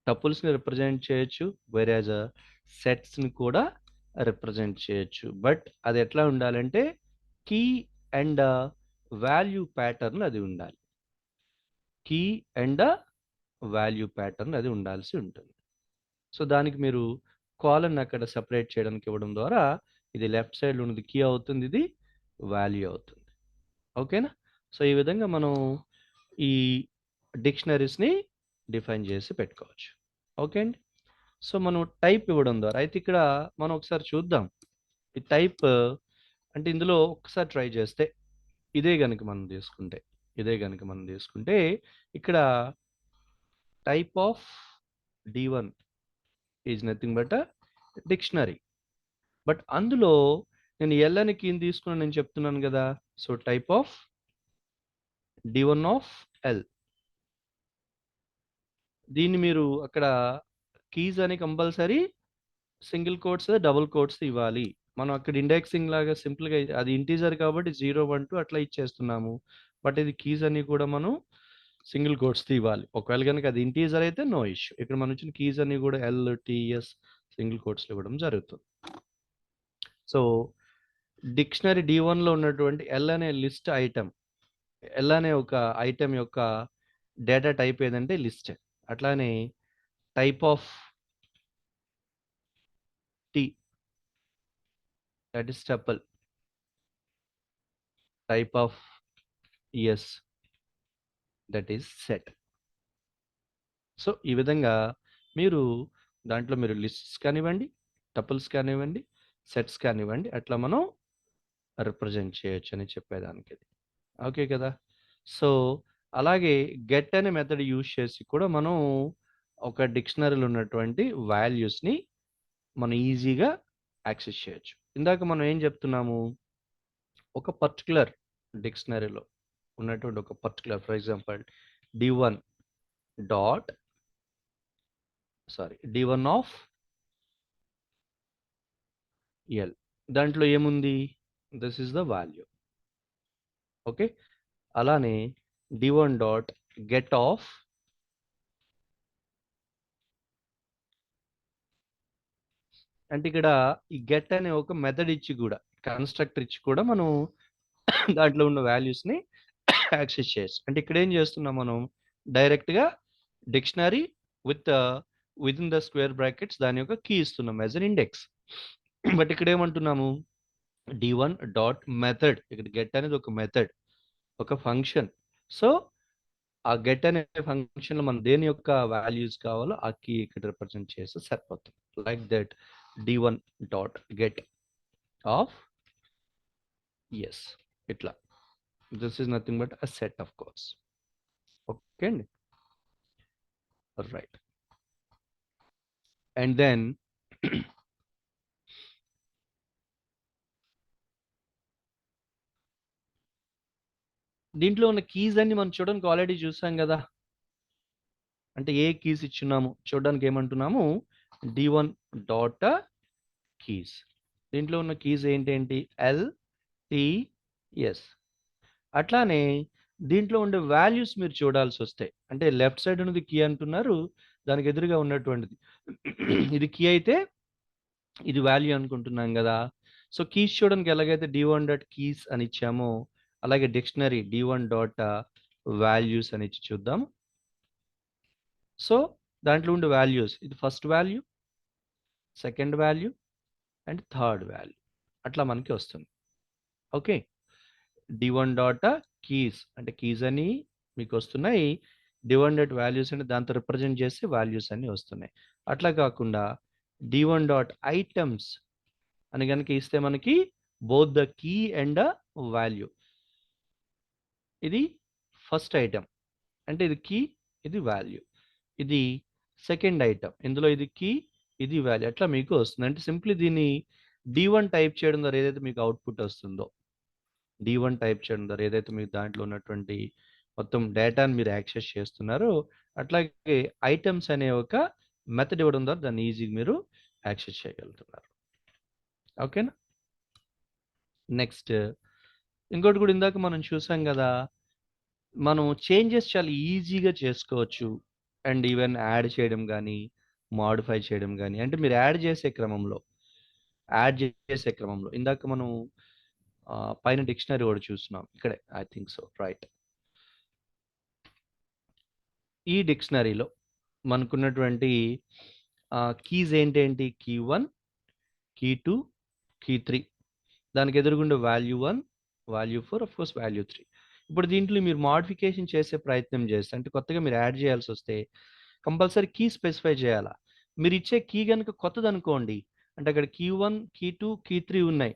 టపుల్స్ని రిప్రజెంట్ చేయొచ్చు, వేరేజ్ సెట్స్ని కూడా రిప్రజెంట్ చేయొచ్చు. బట్ అది ఎట్లా ఉండాలంటే కీ అండ్ వాల్యూ ప్యాటర్న్ అది ఉండాలి. కీ అండ్ వాల్యూ ప్యాటర్న్ అది ఉండాల్సి ఉంటుంది. సో దానికి మీరు కాలన్ అక్కడ సెపరేట్ చేయడానికి ఇవ్వడం ద్వారా ఇది లెఫ్ట్ సైడ్లో ఉన్నది కీ అవుతుంది, ఇది వాల్యూ అవుతుంది. ఓకేనా? సో ఈ విధంగా మనం ఈ డిక్షనరీస్ని డిఫైన్ చేసి పెట్టుకోవచ్చు. ఓకే అండి. సో మనం టైప్ ఇవ్వడం ద్వారా అయితే ఇక్కడ మనం ఒకసారి చూద్దాం. ఈ టైప్ అంటే ఇందులో ఒకసారి ట్రై చేస్తే ఇదే గనుక మనం తీసుకుంటే ఇక్కడ type of D1 is nothing but a dictionary. But అందులో నేను ఎల్ అని కీని తీసుకున్నాను నేను చెప్తున్నాను కదా. So type of D1 of L, దీన్ని మీరు అక్కడ కీస్ అని compulsory single quotes, double quotes ఇవ్వాలి. మనం అక్కడ ఇండెక్సింగ్ లాగా సింపుల్గా అది ఇంటీజర్ కాబట్టి 0, 1, 2 అట్లా ఇచ్చేస్తున్నాము. బట్ ఇది కీస్ అన్ని కూడా మనం సింగిల్ కోట్స్ ఇవ్వాలి. ఒకవేళ కనుక అది ఇంటీజర్ అయితే నో ఇష్యూ. ఇక్కడ మనం ఇచ్చిన కీస్ అన్ని కూడా ఎల్, టీఎస్ సింగిల్ కోట్స్లో ఇవ్వడం జరుగుతుంది. సో డిక్షనరీ D1లో ఉన్నటువంటి ఎల్ అనే లిస్ట్ ఐటమ్, ఎల్ అనే ఒక ఐటమ్ యొక్క డేటా టైప్ ఏదంటే లిస్ట్. అట్లానే type of T, that is tuple. Type of S, that is set. So ఈ విధంగా మీరు దాంట్లో మీరు లిస్ట్స్ కానివ్వండి, టపుల్స్ కానివ్వండి, సెట్స్ కానివ్వండి, అట్లా మనం రిప్రజెంట్ చేయొచ్చు అని చెప్పేదానికి. ఓకే కదా. సో అలాగే గెట్ అనే మెథడ్ యూజ్ చేసి కూడా మనం ఒక డిక్షనరీలో ఉన్నటువంటి వాల్యూస్ని మనం ఈజీగా యాక్సెస్ చేయొచ్చు. ఇందాక మనం ఏం చెప్తున్నాము, ఒక పర్టికులర్ డిక్షనరీలో ఉన్నటువంటి ఒక particular, for example D1 dot d1 of L. దాంట్లో ఏముంది? This is the value. Okay, అలానే d1 డాట్ గెట్ ఆఫ్ అంటే ఇక్కడ ఈ గెట్ అనే ఒక మెథడ్ ఇచ్చి కూడా, కన్స్ట్రక్టర్ ఇచ్చి కూడా మనం దాంట్లో ఉన్న వాల్యూస్ ని యాక్సెస్ చేయొచ్చు. అంటే ఇక్కడ ఏం చేస్తున్నాం మనం? డైరెక్ట్ గా dictionary with with in the square brackets దాని యొక్క కీ ఇస్తున్నాం యాజ్ అన్ ఇండెక్స్. బట్ ఇక్కడ ఏమంటున్నాము? d1 dot method. ఇక్కడ గెట్ అనేది ఒక మెథడ్, ఒక ఫంక్షన్. సో ఆ గెట్ అనే ఫంక్షన్ లో మనం దేని యొక్క వాల్యూస్ కావాలో ఆ కీ ఇక్కడ రిప్రజెంట్ చేస్తే సరిపోతుంది. Like that d1 dot get of S. ఇట్లా this is nothing but a set of course. Okay అండి, రైట్. అండ్ దెన్ దీంట్లో ఉన్న కీస్ అన్ని మనం చూడడానికి ఆల్రెడీ చూసాం కదా. అంటే ఏ కీస్ ఇచ్చున్నాము చూడడానికి ఏమంటున్నాము? d1 dot keys. దీంట్లో ఉన్న కీస్ ఏంటేంటి? L, T, S. అట్లానే దీంట్లో ఉండే వాల్యూస్ మీరు చూడాల్సి వస్తాయి. అంటే లెఫ్ట్ సైడ్ ఉన్నది కీ అంటున్నారు, దానికి ఎదురుగా ఉన్నటువంటిది ఇది కీ అయితే ఇది వాల్యూ అనుకుంటున్నాం కదా. సో కీస్ చూడడానికి ఎలాగైతే d1 డాట్ కీస్ అని ఇచ్చామో, అలాగే డిక్షనరీ d1 డాట్ వాల్యూస్ అని ఇచ్చి చూద్దాం. సో దాంట్లో ఉండే వాల్యూస్, ఇది first value, second value and third value అట్లా మనకి వస్తుంది. ఓకే, d1 డాట్ కీస్ అంటే కీస్ అని మీకు వస్తున్నాయి, d1 డాట్ వాల్యూస్ అంటే దాంతో రిప్రజెంట్ చేసి వాల్యూస్ అన్ని వస్తున్నాయి. అట్లా కాకుండా d1 డాట్ ఐటమ్స్ అని కనుక ఇస్తే మనకి both the key and value. ఇది ఫస్ట్ ఐటమ్ అంటే ఇది కీ, ఇది వాల్యూ. ఇది సెకండ్ ఐటమ్, ఇందులో ఇది కీ, ఇది వాల్యూ. అట్లా మీకు వస్తుంది. అంటే సింప్లీ దీన్ని d1 టైప్ చేయడం ద్వారా ఏదైతే మీకు అవుట్పుట్ వస్తుందో, d1 టైప్ చేయడం ద్వారా ఏదైతే మీకు దాంట్లో ఉన్నటువంటి మొత్తం డేటాని మీరు యాక్సెస్ చేస్తున్నారో, అట్లాగే ఐటమ్స్ అనే ఒక మెథడ్ ఇవ్వడం ద్వారా దాన్ని ఈజీగా మీరు యాక్సెస్ చేయగలుగుతున్నారు. ఓకేనా? నెక్స్ట్ ఇంకోటి కూడా ఇందాక మనం చూసాం కదా, మనం చేంజెస్ చాలా ఈజీగా చేసుకోవచ్చు. అండ్ ఈవెన్ యాడ్ చేయడం కానీ, మాడిఫై చేయడం కానీ. అంటే మీరు యాడ్ చేసే క్రమంలో ఇందాక మనం పైన డిక్షనరీ కూడా చూస్తున్నాం ఇక్కడే, ఐ థింక్ సో, రైట్. ఈ డిక్షనరీలో మనకున్నటువంటి కీస్ ఏంటేంటి? key1, key2, key3. దానికి ఎదురుగుండే value1, value4, of course value3. ఇప్పుడు దీంట్లో మీరు మోడిఫికేషన్ చేసే ప్రయత్నం చేస్తే, అంటే కొత్తగా మీరు యాడ్ చేయాల్సి వస్తే కంపల్సరీ కీ స్పెసిఫై చేయాలా. మీరు ఇచ్చే కీ కనుక కొత్తది అనుకోండి, అంటే అక్కడ key1, key2, key3 ఉన్నాయి,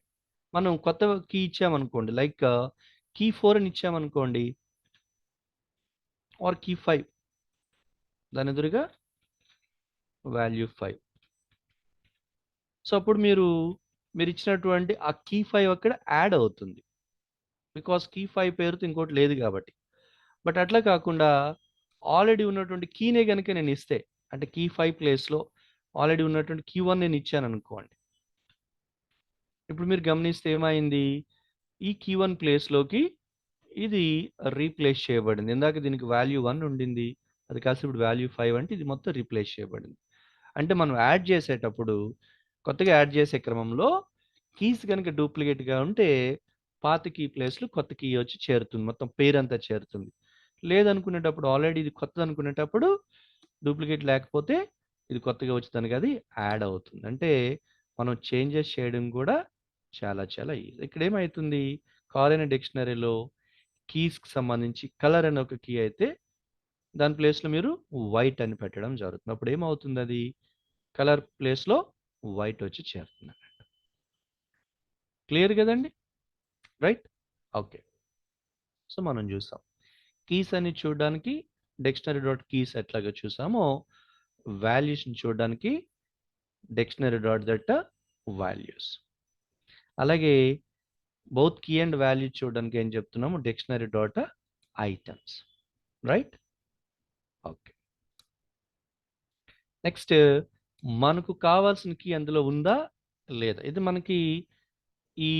మనం కొత్త కీ ఇచ్చామనుకోండి, లైక్ key4 అని ఇచ్చామనుకోండి, ఆర్ key5, దాని ఎదురుగా value5. సో అప్పుడు మీరు ఇచ్చినటువంటి ఆ key5 అక్కడ యాడ్ అవుతుంది, బికాస్ key5 పేరుతో ఇంకోటి లేదు కాబట్టి. బట్ అట్లా కాకుండా ఆల్రెడీ ఉన్నటువంటి కీనే కనుక నేను ఇస్తే, అంటే key5 ప్లేస్లో ఆల్రెడీ ఉన్నటువంటి key1 నేను ఇచ్చాను అనుకోండి, ఇప్పుడు మీరు గమనిస్తే ఏమైంది? ఈ key1 ప్లేస్లోకి ఇది రీప్లేస్ చేయబడింది. ఇందాక దీనికి value1 ఉండింది, అది కాస్త ఇప్పుడు value5 అంటే ఇది మొత్తం రీప్లేస్ చేయబడింది. అంటే మనం యాడ్ చేసేటప్పుడు, కొత్తగా యాడ్ చేసే క్రమంలో కీస్ కనుక డూప్లికేట్గా ఉంటే పాత కీ ప్లేస్లో కొత్త కీ వచ్చి చేరుతుంది, మొత్తం పేరంతా చేరుతుంది. లేదనుకునేటప్పుడు, ఆల్రెడీ ఇది కొత్తది అనుకునేటప్పుడు డూప్లికేట్ లేకపోతే ఇది కొత్తగా వచ్చి దానికి అది యాడ్ అవుతుంది. అంటే మనం చేంజెస్ చేయడం కూడా చాలా చాలా ఈజీ. ఇక్కడ ఏమవుతుంది? కాల్ అనే డిక్షనరీలో కీస్కి సంబంధించి కలర్ అనే ఒక కీ అయితే దాని ప్లేస్లో మీరు వైట్ అని పెట్టడం జరుగుతుంది. అప్పుడు ఏమవుతుంది? అది కలర్ ప్లేస్లో వైట్ వచ్చి చేరుతుంది. క్లియర్ కదండి? Right, okay. సో మనం చూసాం కీస్ అని చూడడానికి డిక్షనరీ డాట్ కీస్ ఎట్లాగా చూసామో, వాల్యూస్ని చూడడానికి డిక్షనరీ డాట్ దట్ వాల్యూస్. అలాగే బౌత్ కీ అండ్ వాల్యూ చూడడానికి ఏం చెప్తున్నాము? Dictionary dot items. Right, okay. Next మనకు కావాల్సిన కీ అందులో ఉందా లేదా, ఇది మనకి ఈ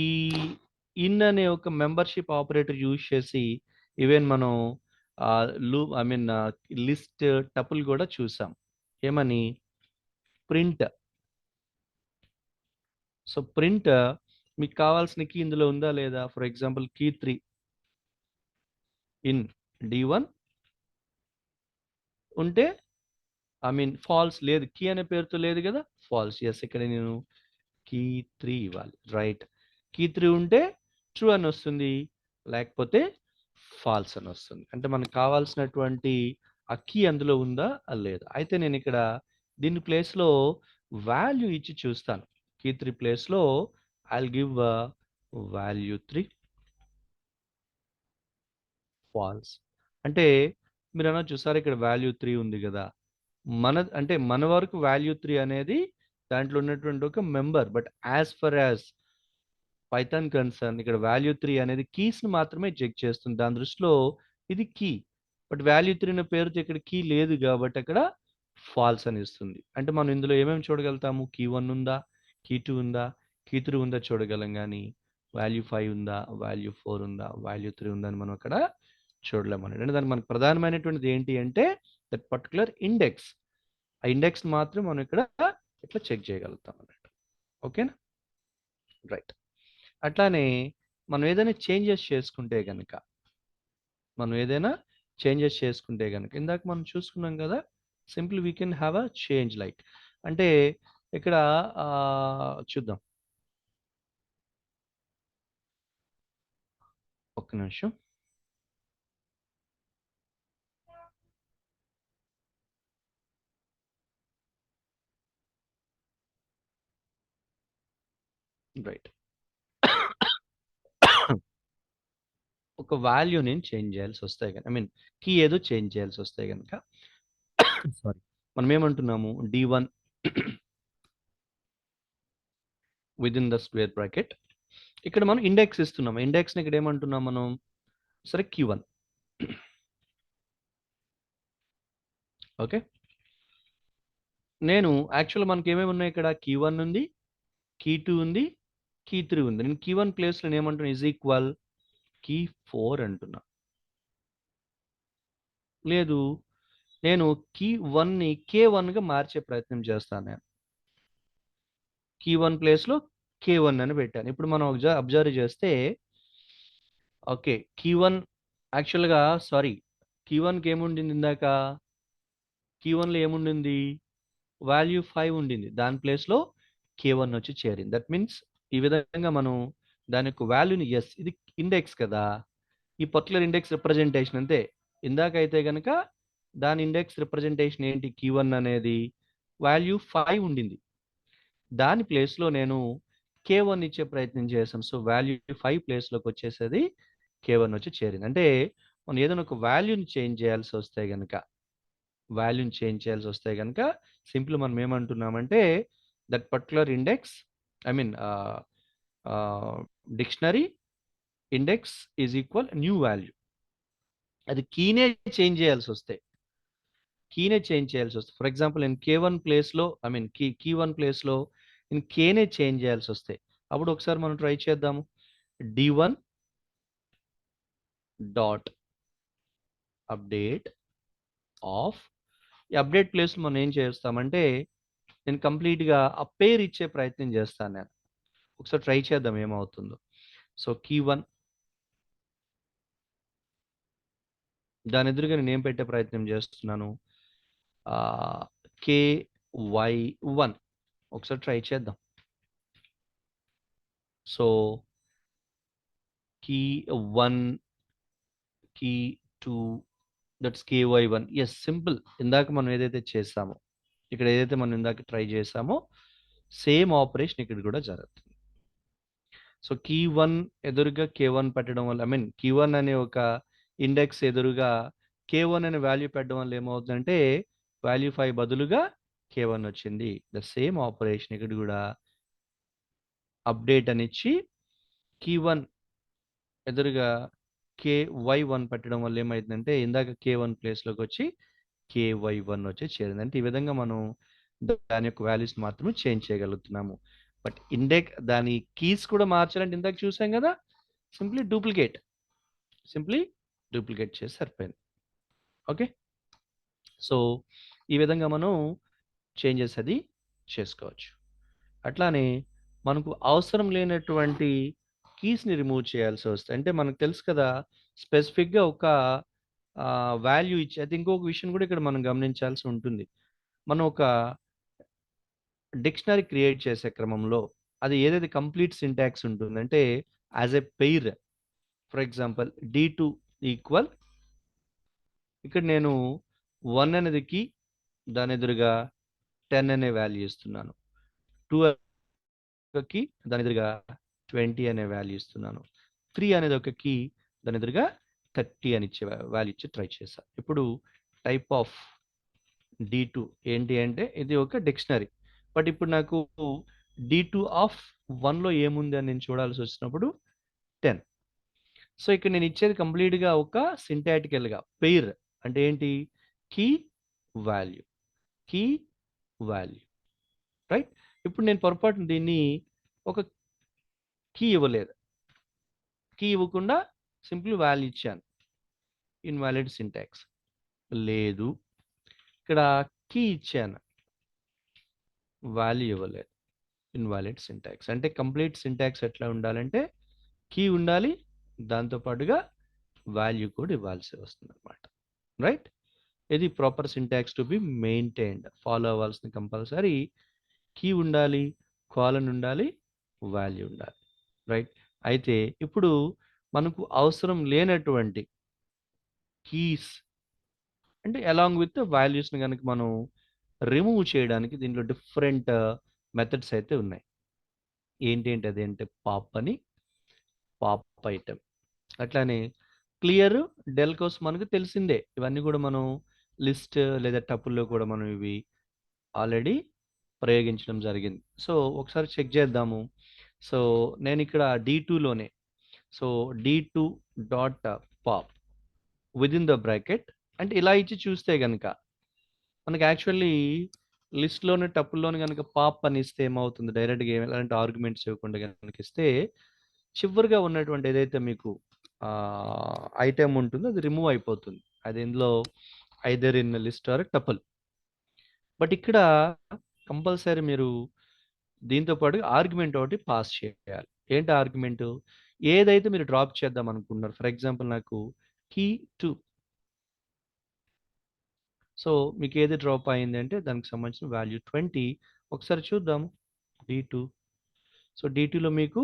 ఇన్ అనే ఒక మెంబర్షిప్ ఆపరేటర్ యూజ్ చేసి ఈవెన్ మనం ఐ మీన్ లిస్ట్ టపుల్ కూడా చూసాం. ఏమని? ప్రింట్. సో ప్రింట్ మీకు కావాల్సిన కీ ఇందులో ఉందా లేదా, for example key 3 in D1 ఉంటే ఐ మీన్ ఫాల్స్, లేదు కీ అనే పేరుతో లేదు కదా, ఫాల్స్. ఎస్, ఇక్కడ నేను కీ 3 ఇవ్వాలి, రైట్. కీ 3 ఉంటే ట్రూ అని వస్తుంది, లేకపోతే ఫాల్స్ అని వస్తుంది. అంటే మనకు కావాల్సినటువంటి ఆ కీ అందులో ఉందా లేదా. అయితే నేను ఇక్కడ దీని ప్లేస్లో వాల్యూ ఇచ్చి చూస్తాను. కీ 3 ప్లేస్లో ఐ గివ్ వాల్యూ 3 ఫాల్స్. అంటే మీరు అనొచ్చు సార్ ఇక్కడ వాల్యూ 3 ఉంది కదా, అంటే మన వరకు వాల్యూ 3 అనేది దాంట్లో ఉన్నటువంటి ఒక member. But as for as Python concern ఇక్కడ వాల్యూ 3 అనేది కీస్ ని మాత్రమే చెక్ చేస్తుంది. దాని దృష్టిలో ఇది కీ. బట్ వాల్యూ 3 అనే పేరుతో ఇక్కడ కీ లేదు కాబట్టి అక్కడ ఫాల్స్ అని ఇస్తుంది. అంటే మనం ఇందులో ఏమేమి చూడగలుగుతాము? కీ 1 ఉందా, కీ 2 ఉందా, కీ 3 ఉందా చూడగలం, కానీ వాల్యూ 5 ఉందా, వాల్యూ 4 ఉందా, వాల్యూ 3 ఉందా అని మనం అక్కడ చూడలేమని. అంటే దానికి మనకు ప్రధానమైనటువంటిది ఏంటి అంటే దట్ పర్టికులర్ ఇండెక్స్. ఆ ఇండెక్స్ మాత్రం మనం ఇక్కడ ఇట్లా చెక్ చేయగలుగుతాం అన్నట్టు. ఓకేనా, రైట్. అట్లానే మనం ఏదైనా చేంజెస్ చేసుకుంటే కనుక ఇందాక మనం చూసుకున్నాం కదా, simple we can have a change like. అంటే ఇక్కడ చూద్దాం, ఒక్క నిమిషం. రైట్. ఒక వాల్యూ నేను చేంజ్ చేయాల్సి వస్తాయి కనుక, ఐ మీన్ కీ ఏదో చేంజ్ చేయాల్సి వస్తాయి కనుక సారీ, మనం ఏమంటున్నాము, D1 with in the square bracket. ఇక్కడ మనం ఇండెక్స్ ఇస్తున్నాము. ఇండెక్స్ని ఇక్కడ ఏమంటున్నాం మనం, సరే Q1. ఓకే, నేను యాక్చువల్ మనకి ఏమేమి ఉన్నాయి ఇక్కడ, Q1 ఉంది, Q2 ఉంది, Q3 ఉంది. నేను Q1 ప్లేస్లో నేను ఏమంటున్నా, ఈజ్ ఈక్వల్ Q4 అంటున్నా. లేదు, నేను Q1ని K1గా మార్చే ప్రయత్నం చేస్తాను. నేను Q1 ప్లేస్లో K1 అని పెట్టాను. ఇప్పుడు మనం అబ్జర్వ్ చేస్తే ఓకే, Q1 యాక్చువల్గా సారీ, Q1కి ఏముండింది ఇందాక, Q1లో ఏముండింది, వాల్యూ 5 ఉండింది. దాని ప్లేస్లో K1 వచ్చి చేరింది. దట్ మీన్స్ ఈ విధంగా మనం దాని యొక్క వాల్యూని, ఎస్ ఇది ఇండెక్స్ కదా, ఈ పర్టికులర్ ఇండెక్స్ రిప్రజెంటేషన్ అంతే. ఇందాక అయితే కనుక దాని ఇండెక్స్ రిప్రజెంటేషన్ ఏంటి, Q1 అనేది వాల్యూ 5 ఉండింది. దాని ప్లేస్లో నేను K1 ఇచ్చే ప్రయత్నం చేశాను. సో వాల్యూ 5 ప్లేస్లోకి వచ్చేసేది K1 వచ్చి చేరింది. అంటే మనం ఏదైనా ఒక వాల్యూని చేంజ్ చేయాల్సి వస్తే కనుక సింపుల్ మనం ఏమంటున్నామంటే that particular index, I mean dictionary index is equal new value. అది కీనే చేంజ్ చేయాల్సి వస్తే ఫర్ ఎగ్జాంపుల్ నేను K1 ప్లేస్లో, ఐ మీన్ కీ1 ప్లేస్లో నేను కేనే చేంజ్ చేయాల్సి వస్తే అప్పుడు ఒకసారి మనం ట్రై చేద్దాము. D1 డాట్ అప్డేట్ ఆఫ్, ఈ అప్డేట్ ప్లేస్ మనం ఏం చేస్తామంటే నేను కంప్లీట్గా ఆ పేరు ఇచ్చే ప్రయత్నం చేస్తాను. నేను ఒకసారి ట్రై చేద్దాం ఏమవుతుందో. సో Q1 దాని ఎదురుగా నేను ఏం పెట్టే ప్రయత్నం చేస్తున్నాను, KY1. ఒకసారి ట్రై చేద్దాం. So Key1, Key2, that's KY1. Yes, simple. ఇందాక మనం ఏదైతే చేసామో, ఇక్కడ ఏదైతే మనం ఇందాక ట్రై చేసామో సేమ్ ఆపరేషన్ ఇక్కడ కూడా జరుగుతుంది. సో Key1 ఎదురుగా K1 పెట్టడం వల్ల, ఐ మీన్ Key1 అనే ఒక ఇండెక్స్ ఎదురుగా K1 అనే వాల్యూ పెట్టడం వల్ల ఏమవుతుందంటే వాల్యూ 5 బదులుగా K1 వచ్చింది. ద సేమ్ ఆపరేషన్ ఇక్కడ కూడా అప్డేట్ అని ఇచ్చి Key1 ఎదురుగా KY1 పెట్టడం వల్ల ఏమైందంటే ఇందాక K1 ప్లేస్లోకి వచ్చి KY1 వచ్చి చేరింది. అంటే ఈ విధంగా మనం దాని యొక్క వాల్యూస్ మాత్రమే చేంజ్ చేయగలుగుతున్నాము. బట్ ఇండెక్స్ దాని కీస్ కూడా మార్చాలంటే ఇందాక చూసాం కదా, సింప్లీ డూప్లికేట్ చేసి సరిపోయింది. ఓకే, సో ఈ విధంగా మనం చేంజెస్ అది చేసుకోవచ్చు. అట్లానే మనకు అవసరం లేనటువంటి కీస్ని రిమూవ్ చేయాల్సి వస్తుంది. అంటే మనకు తెలుసు కదా, స్పెసిఫిక్గా ఒక వాల్యూ ఇచ్చి, అయితే ఇంకొక విషయం కూడా ఇక్కడ మనం గమనించాల్సి ఉంటుంది. మనం ఒక డిక్షనరీ క్రియేట్ చేసే క్రమంలో అది ఏదైతే కంప్లీట్ సింటాక్స్ ఉంటుందంటే as a pair, for example D2 equal, ఇక్కడ నేను 1 అనేది కీ, దాని ఎదురుగా 10 అనే వాల్యూ ఇస్తున్నాను. 2 కీ, దాని ఎదురుగా 20 అనే వాల్యూ ఇస్తున్నాను. 3 అనేది ఒక కీ, దాని ఎదురుగా 30 అని ఇచ్చే వాల్యూ ఇచ్చి ట్రై చేశాను. ఇప్పుడు టైప్ ఆఫ్ D2 ఏంటి అంటే ఇది ఒక డిక్షనరీ. బట్ ఇప్పుడు నాకు D2 ఆఫ్ 1లో ఏముంది అని నేను చూడాల్సి వచ్చినప్పుడు 10. సో ఇక్కడ నేను ఇచ్చేది కంప్లీట్గా ఒక సింటాటికల్గా పెయిర్. అంటే ఏంటి? Key value, key value, right? ఇప్పుడు నేను పొరపాటున దీన్ని ఒక కీ ఇవ్వలేదు, కీ ఇవ్వకుండా సింపుల్ వాల్యూ ఇచ్చాను, ఇన్వాలిడ్ సింటాక్స్. లేదు, ఇక్కడ కీ ఇచ్చాను, వాల్యూ ఇవ్వలేదు, ఇన్వాలిడ్ సింటాక్స్. అంటే కంప్లీట్ సింటాక్స్ ఎట్లా ఉండాలంటే కీ ఉండాలి, దాంతోపాటుగా వాల్యూ కూడా ఇవ్వాల్సి వస్తుంది అనమాట, రైట్? ఇది proper syntax to be maintained. Follow అవ్వాల్సిన కంపల్సరీ కీ ఉండాలి, కాలన్ ఉండాలి, వాల్యూ ఉండాలి, రైట్? అయితే ఇప్పుడు మనకు అవసరం లేనటువంటి కీస్ అంటే అలాంగ్ విత్ వాల్యూస్ని కనుక మనం రిమూవ్ చేయడానికి దీంట్లో డిఫరెంట్ మెథడ్స్ అయితే ఉన్నాయి. ఏంటి అది అంటే పాప్ ఐటమ్, అట్లానే క్లియర్, డెల్ కోసం మనకు తెలిసిందే. ఇవన్నీ కూడా మనం లిస్ట్ లేదా టపుల్లో కూడా మనం ఇవి ఆల్రెడీ ప్రయోగించడం జరిగింది. సో ఒకసారి చెక్ చేద్దాము. సో నేను ఇక్కడ D2లోనే, so D2 dot pop within the bracket అంటే ఇలా ఇచ్చి చూస్తే కనుక మనకి యాక్చువల్లీ లిస్ట్లోని టపుల్లోని కనుక పాప్ అని ఇస్తే ఏమవుతుంది, డైరెక్ట్గా ఎలాంటి ఆర్గ్యుమెంట్స్ ఇవ్వకుండా కనుక ఇస్తే చివరిగా ఉన్నటువంటి ఏదైతే మీకు ఐటెం ఉంటుందో అది రిమూవ్ అయిపోతుంది. అది ఇందులో either in list or tuple. But ఇక్కడ కంపల్సరీ మీరు దీంతో పాటు ఆర్గ్యుమెంట్ ఒకటి పాస్ చేయాలి. ఏంటి ఆర్గ్యుమెంట్? ఏదైతే మీరు డ్రాప్ చేద్దాం అనుకుంటున్నారు, ఫర్ ఎగ్జాంపుల్ నాకు కీ 2, సో మీకు ఏది డ్రాప్ అయింది అంటే దానికి సంబంధించిన వాల్యూ 20. ఒకసారి చూద్దాం D2. సో D2లో మీకు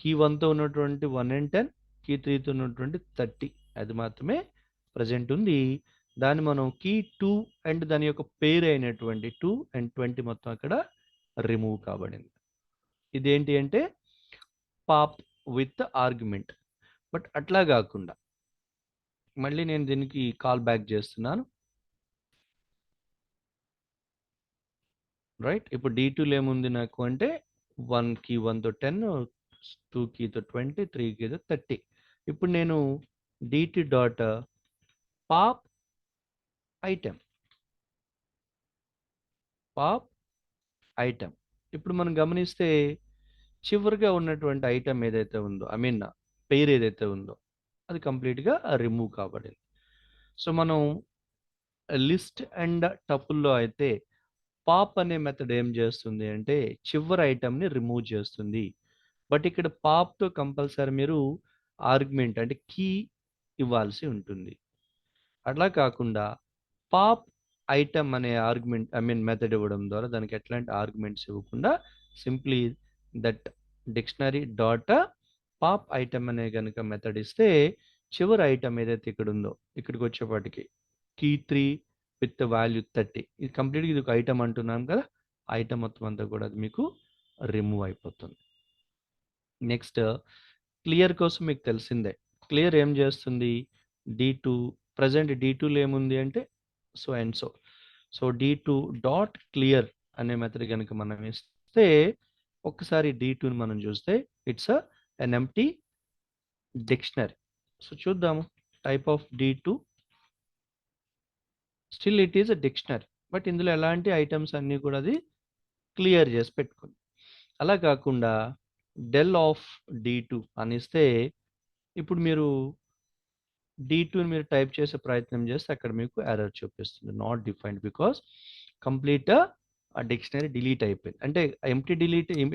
కీ 1తో ఉన్నటువంటి 1 and 10, కీ 3తో ఉన్నటువంటి 30 అది మాత్రమే ప్రజెంట్ ఉంది. దాన్ని మనం కీ 2 అండ్ దాని యొక్క పేరు అయినటువంటి 2 and 20 మొత్తం అక్కడ రిమూవ్ కాబడింది. ఇదేంటి అంటే పాప్ విత్ ఆర్గ్యుమెంట్. బట్ అట్లా కాకుండా మళ్ళీ నేను దీనికి కాల్ బ్యాక్ చేస్తున్నాను, రైట్? ఇప్పుడు D2లో ఏముంది నాకు అంటే 1 కీ 1తో 10, 2 కీతో 20, 3 కీతో 30. ఇప్పుడు నేను D2 dot pop item, pop item. ఇప్పుడు మనం గమనిస్తే చివరిగా ఉన్నటువంటి ఐటెం ఏదైతే ఉందో, ఐ మీన్ పేరు ఏదైతే ఉందో అది కంప్లీట్గా రిమూవ్ కాబడింది. సో మనం లిస్ట్ అండ్ టపుల్లో అయితే పాప్ అనే మెథడ్ ఏం చేస్తుంది అంటే చివరి ఐటెంని రిమూవ్ చేస్తుంది. బట్ ఇక్కడ పాప్తో కంపల్సరీ మీరు ఆర్గ్యుమెంట్ అంటే కీ ఇవ్వాల్సి ఉంటుంది. అట్లా కాకుండా పాప్ ఐటమ్ అనే ఆర్గ్యుమెంట్ ఐ మీన్ మెథడ్ ఇవ్వడం ద్వారా దానికి ఎట్లాంటి ఆర్గ్యుమెంట్స్ ఇవ్వకుండా simply that dictionary dot pop item అనే కనుక మెథడ్ ఇస్తే చివరి ఐటమ్ ఏదైతే ఇక్కడ ఉందో ఇక్కడికి వచ్చేపాటికి కీ 3 విత్ వాల్యూ 30, ఇది కంప్లీట్గా ఇది ఒక ఐటమ్ అంటున్నాం కదా, ఐటమ్ మొత్తం అంతా కూడా అది మీకు రిమూవ్ అయిపోతుంది. నెక్స్ట్ క్లియర్ కోసం మీకు తెలిసిందే, క్లియర్ ఏం చేస్తుంది? D2 ప్రజెంట్ D2లో ఏముంది అంటే so and so. So D2 dot clear అనే మెథడ్ కనుక మనం ఇస్తే ఒక్కసారి D2ని మనం చూస్తే it's an empty dictionary. So చూద్దాము type of D2, still it is a dictionary. But ఇందులో ఎలాంటి ఐటమ్స్ అన్నీ కూడా అది క్లియర్ చేసి పెట్టుకుంది. అలా కాకుండా డెల్ ఆఫ్ D2 అని ఇస్తే ఇప్పుడు మీరు D2 మీరు టైప్ చేసే ప్రయత్నం చేస్తే అక్కడ మీకు ఎర్రర్ చూపిస్తుంది. నాట్ డిఫైన్డ్ బికాస్ కంప్లీట్ ఆ డిక్షనరీ డిలీట్ అయిపోయింది. అంటే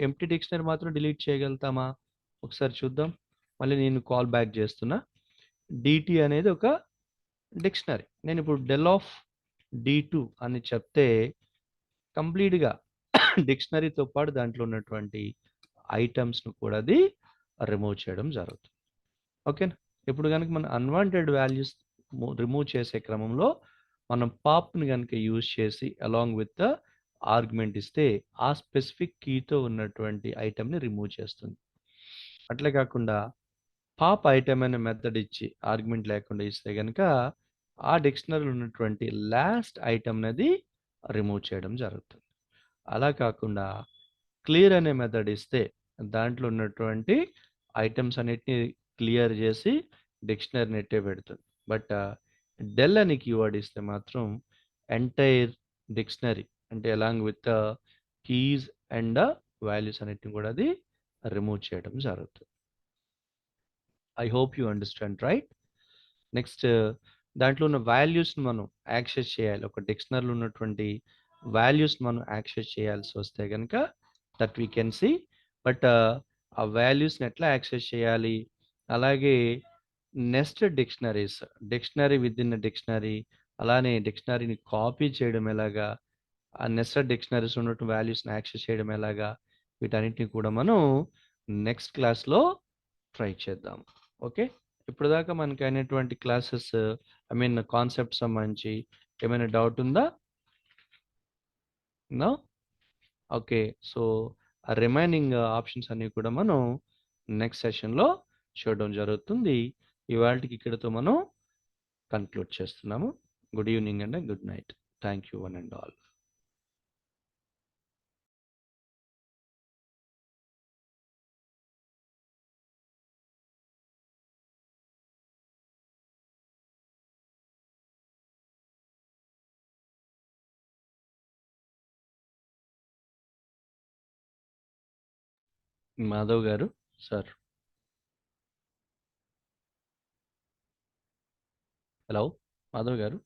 ఎంప్టీ డిక్షనరీ మాత్రం డిలీట్ చేయగలుగుతామా? ఒకసారి చూద్దాం. మళ్ళీ నేను కాల్ బ్యాక్ చేస్తున్నా. DT అనేది ఒక డిక్షనరీ. నేను ఇప్పుడు డెల్ ఆఫ్ D2 అని చెప్తే కంప్లీట్‌గా డిక్షనరీతో పాటు దాంట్లో ఉన్నటువంటి ఐటమ్స్‌ను కూడా అది రిమూవ్ చేయడం జరుగుతుంది. ఓకేనా? ఇప్పుడు గనుక మనం అన్‌వాంటెడ్ వాల్యూస్ రిమూవ్ చేసే క్రమంలో మనం పాప్‌ని గనుక యూజ్ చేసి అలాంగ్ విత్ ద ఆర్గ్యుమెంట్ ఇస్తే ఆ స్పెసిఫిక్ కీతో ఉన్నటువంటి ఐటెమ్‌ని రిమూవ్ చేస్తుంది. అట్లే కాకుండా పాప్ ఐటెమ్ అనే మెథడ్ ఇచ్చి ఆర్గ్యుమెంట్ లేకుండా ఇస్తే గనుక ఆ డిక్షనరీలో ఉన్నటువంటి లాస్ట్ ఐటెమ్ అనేది రిమూవ్ చేయడం జరుగుతుంది. అలా కాకుండా క్లియర్ అనే మెథడ్ ఇస్తే దాంట్లో ఉన్నటువంటి ఐటమ్స్ అన్నిటిని క్లియర్ చేసి డిక్షనరీ నెట్టే పెడుతుంది. బట్ డెల్ అని కీవర్డ్ ఇస్తే మాత్రం ఎంటైర్ డిక్షనరీ అంటే along with keys and values అన్నిటిని కూడా అది రిమూవ్ చేయడం జరుగుతుంది. I hope you understand right. Next దాంట్లో ఉన్న వాల్యూస్ని మనం యాక్సెస్ చేయాలి. ఒక డిక్షనరీలో ఉన్నటువంటి వాల్యూస్ని మనం యాక్సెస్ చేయాల్సి వస్తే కనుక that we can see. But ఆ వాల్యూస్ని ఎట్లా యాక్సెస్ చేయాలి, అలాగే nested dictionaries, dictionary with in dictionary, అలానే డిక్షనరీని కాపీ చేయడం ఎలాగా, ఆ నెస్టెడ్ డిక్షనరీస్ ఉన్నటువంటి వాల్యూస్ని యాక్సెస్ చేయడం ఎలాగా, వీటన్నిటిని కూడా మనం నెక్స్ట్ క్లాస్లో ట్రై చేద్దాం. ఓకే, ఇప్పటిదాకా మనకి అయినటువంటి క్లాసెస్ ఐ మీన్ కాన్సెప్ట్ సంబంధించి ఏమైనా డౌట్ ఉందా? నో? ఓకే, సో ఆ రిమైనింగ్ ఆప్షన్స్ అన్నీ కూడా మనం నెక్స్ట్ సెషన్లో చూడడం జరుగుతుంది. ఇవాళకి ఇక్కడితో మనం కన్క్లూడ్ చేస్తున్నాము. Good evening and good night. Thank you one and all. Madhav గారు సార్. హలో మాధవ్ గారు.